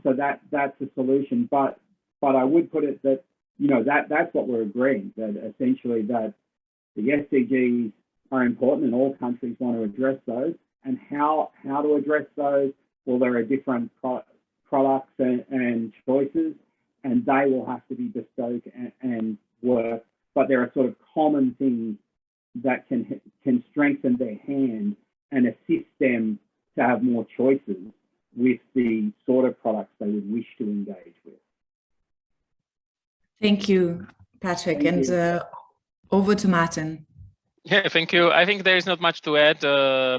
B: So that's a solution. But I would put it that, you know, that's what we're agreeing, that essentially that the SDGs are important and all countries want to address those. And how to address those? Well, there are different products and choices, and they will have to be bespoke and work. But there are sort of common things that can strengthen their hand and assist them to have more choices with the sort of products they would wish to engage with.
A: Thank you, Patrick. And over to Martin.
D: Yeah, thank you. I think there is not much to add.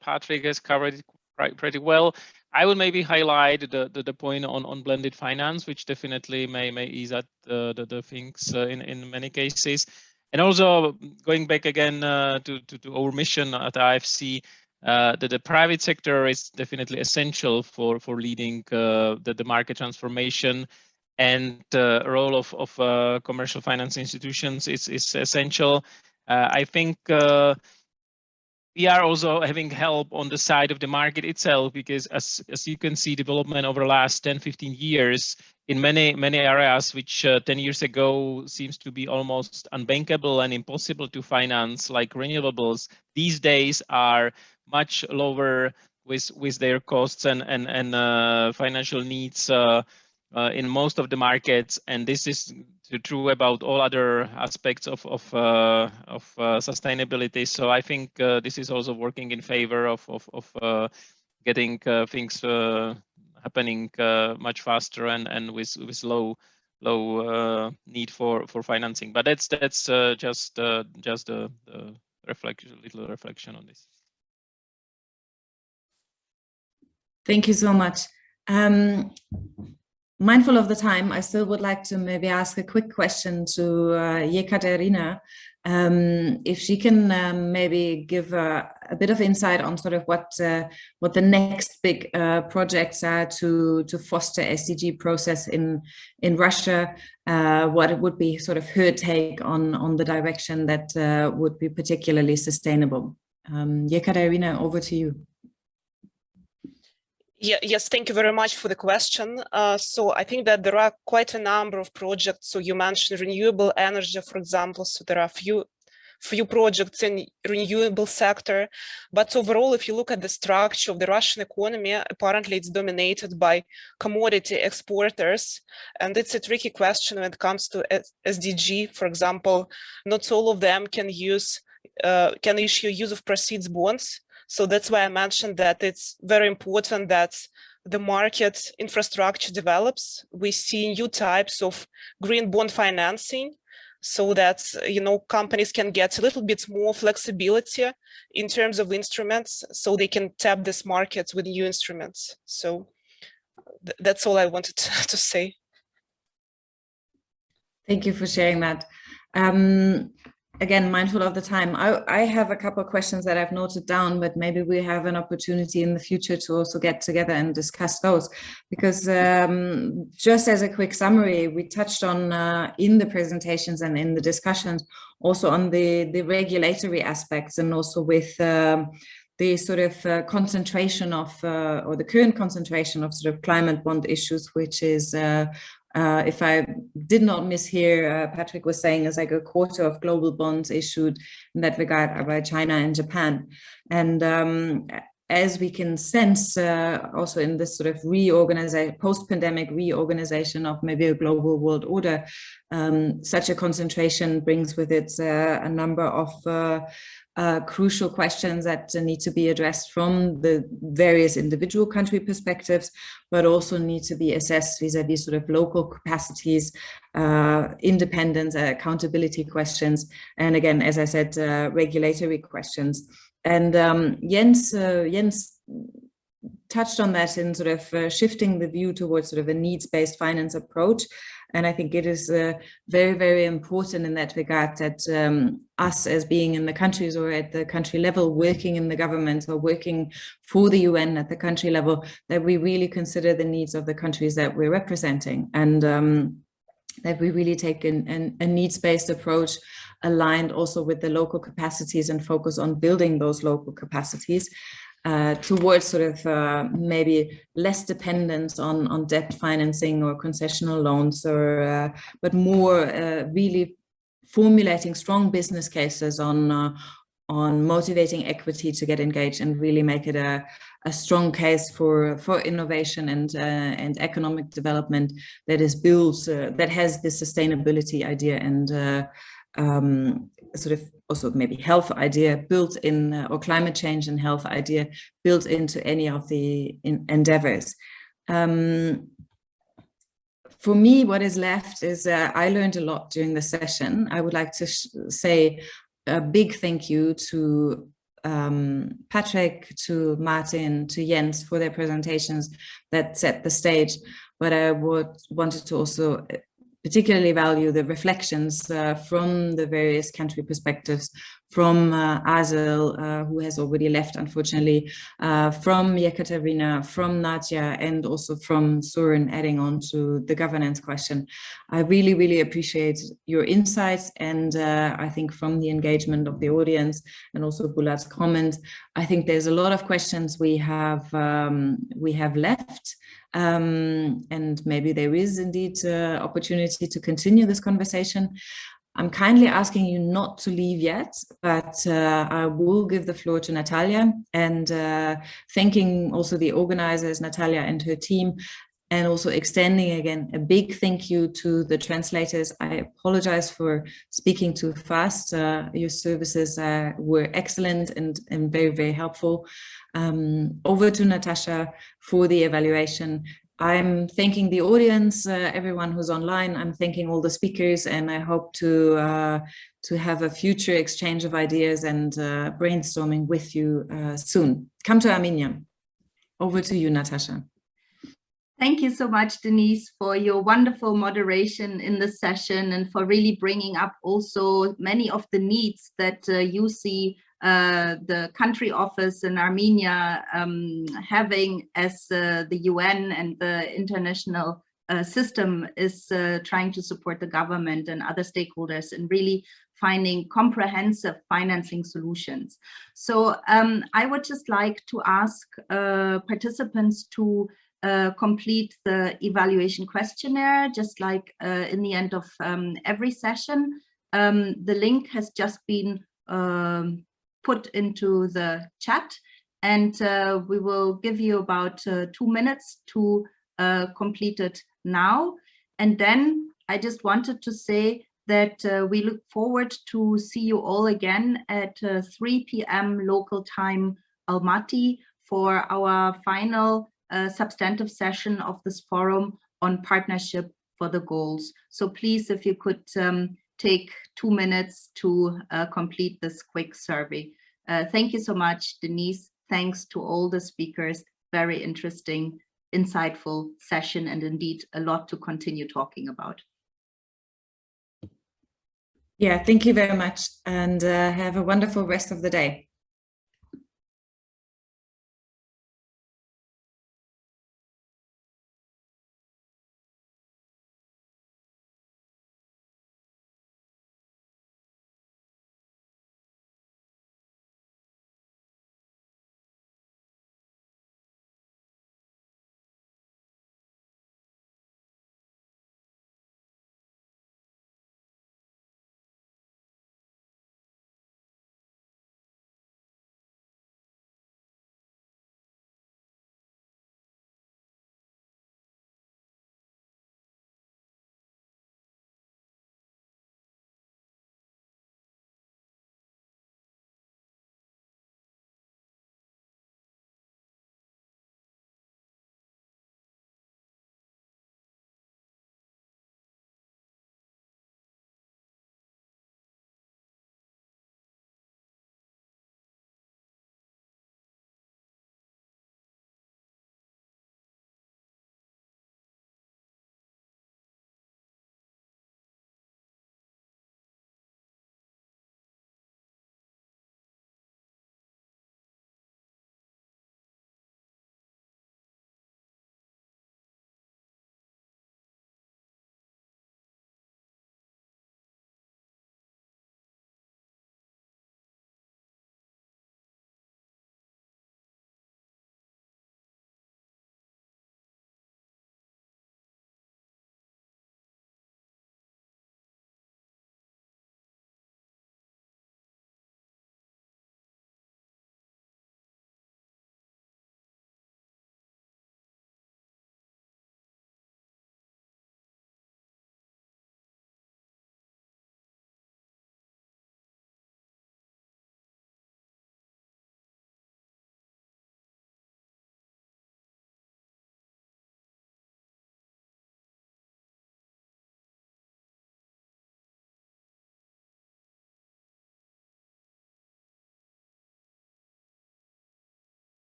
D: Patrick has covered it pretty well. I will maybe highlight the point on blended finance, which definitely may ease at the things in many cases. And also going back again to our mission at IFC, the private sector is definitely essential for leading the market transformation, and the role of commercial finance institutions is essential. I think we are also having help on the side of the market itself, because as you can see, development over the last 10-15 years in many areas which 10 years ago seems to be almost unbankable and impossible to finance, like renewables, these days are much lower with their costs and financial needs in most of the markets, and this is true about all other aspects of sustainability. So I think this is also working in favor of getting things happening much faster and with low need for financing. But that's just a little reflection on this.
A: Thank you so much. Mindful of the time, I still would like to maybe ask a quick question to Yekaterina, if she can maybe give a bit of insight on sort of what the next big projects are to foster SDG process in Russia, what it would be sort of her take on the direction that would be particularly sustainable. Yekaterina, over to you.
F: Yeah, yes, thank you very much for the question. So I think that there are quite a number of projects. So you mentioned renewable energy, for example. So there are few projects in renewable sector. But overall, if you look at the structure of the Russian economy, apparently it's dominated by commodity exporters. And it's a tricky question when it comes to SDG. For example, not all of them can issue use of proceeds bonds. So that's why I mentioned that it's very important that the market infrastructure develops. We see new types of green bond financing, so that, you know, companies can get a little bit more flexibility in terms of instruments, so they can tap this market with new instruments. So that's all I wanted to say.
A: Thank you for sharing that. Again, mindful of the time, I have a couple of questions that I've noted down, but maybe we have an opportunity in the future to also get together and discuss those, because just as a quick summary, we touched on in the presentations and in the discussions also on the regulatory aspects, and also with the sort of concentration of or the current concentration of sort of climate bond issues, which is if I did not mishear, Patrick was saying is like a quarter of global bonds issued in that regard are by China and Japan. And as we can sense also in this sort of reorganization, post-pandemic reorganization of maybe a global world order, such a concentration brings with it a number of crucial questions that need to be addressed from the various individual country perspectives, but also need to be assessed vis-a-vis sort of local capacities, independence, accountability questions, and again, as I said, regulatory questions. And Jens touched on that in sort of shifting the view towards sort of a needs-based finance approach. And I think it is very, very important in that regard that us as being in the countries or at the country level, working in the government or working for the UN at the country level, that we really consider the needs of the countries that we're representing, and that we really take a needs-based approach aligned also with the local capacities and focus on building those local capacities. Towards sort of maybe less dependence on debt financing or concessional loans, or but more really formulating strong business cases on motivating equity to get engaged and really make it a strong case for innovation and economic development that is built, that has this sustainability idea and sort of also maybe health idea built in, or climate change and health idea built into any of the endeavors. For me, what is left is I learned a lot during the session. I would like to say a big thank you to Patrick, to Martin, to Jens for their presentations that set the stage. But I wanted to also particularly value the reflections from the various country perspectives, from Azel, who has already left, unfortunately, from Yekaterina, from Nadia, and also from Søren, adding on to the governance question. I really, really appreciate your insights, and I think from the engagement of the audience and also Bulat's comment, I think there's a lot of questions we have left. And maybe there is indeed opportunity to continue this conversation. I'm kindly asking you not to leave yet, but I will give the floor to Natalia, and thanking also the organizers, Natalia and her team, and also extending again a big thank you to the translators. I apologize for speaking too fast. Your services were excellent and very, very helpful. Over to Natasha for the evaluation. I'm thanking the audience, everyone who's online. I'm thanking all the speakers, and I hope to have a future exchange of ideas and brainstorming with you soon. Come to Armenia. Over to you, Natasha.
L: Thank you so much, Denise, for your wonderful moderation in the session and for really bringing up also many of the needs that you see the country office in Armenia having as the UN and the international system is trying to support the government and other stakeholders in really finding comprehensive financing solutions. So I would just like to ask participants to complete the evaluation questionnaire, just like in the end of every session. The link has just been put into the chat, and we will give you about 2 minutes to complete it now. And then I just wanted to say that we look forward to see you all again at 3 p.m. local time Almaty for our final substantive session of this forum on partnership for the goals. So please, if you could take 2 minutes to complete this quick survey. Thank you so much, Denise. Thanks to all the speakers. Very interesting, insightful session, and indeed a lot to continue talking about.
A: Yeah, thank you very much, and have a wonderful rest of the day.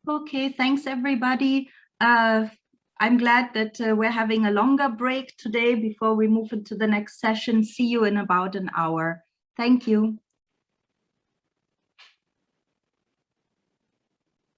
L: Okay, thanks everybody. I'm glad that we're having a longer break today before we move into the next session. See you in about an hour. Thank you.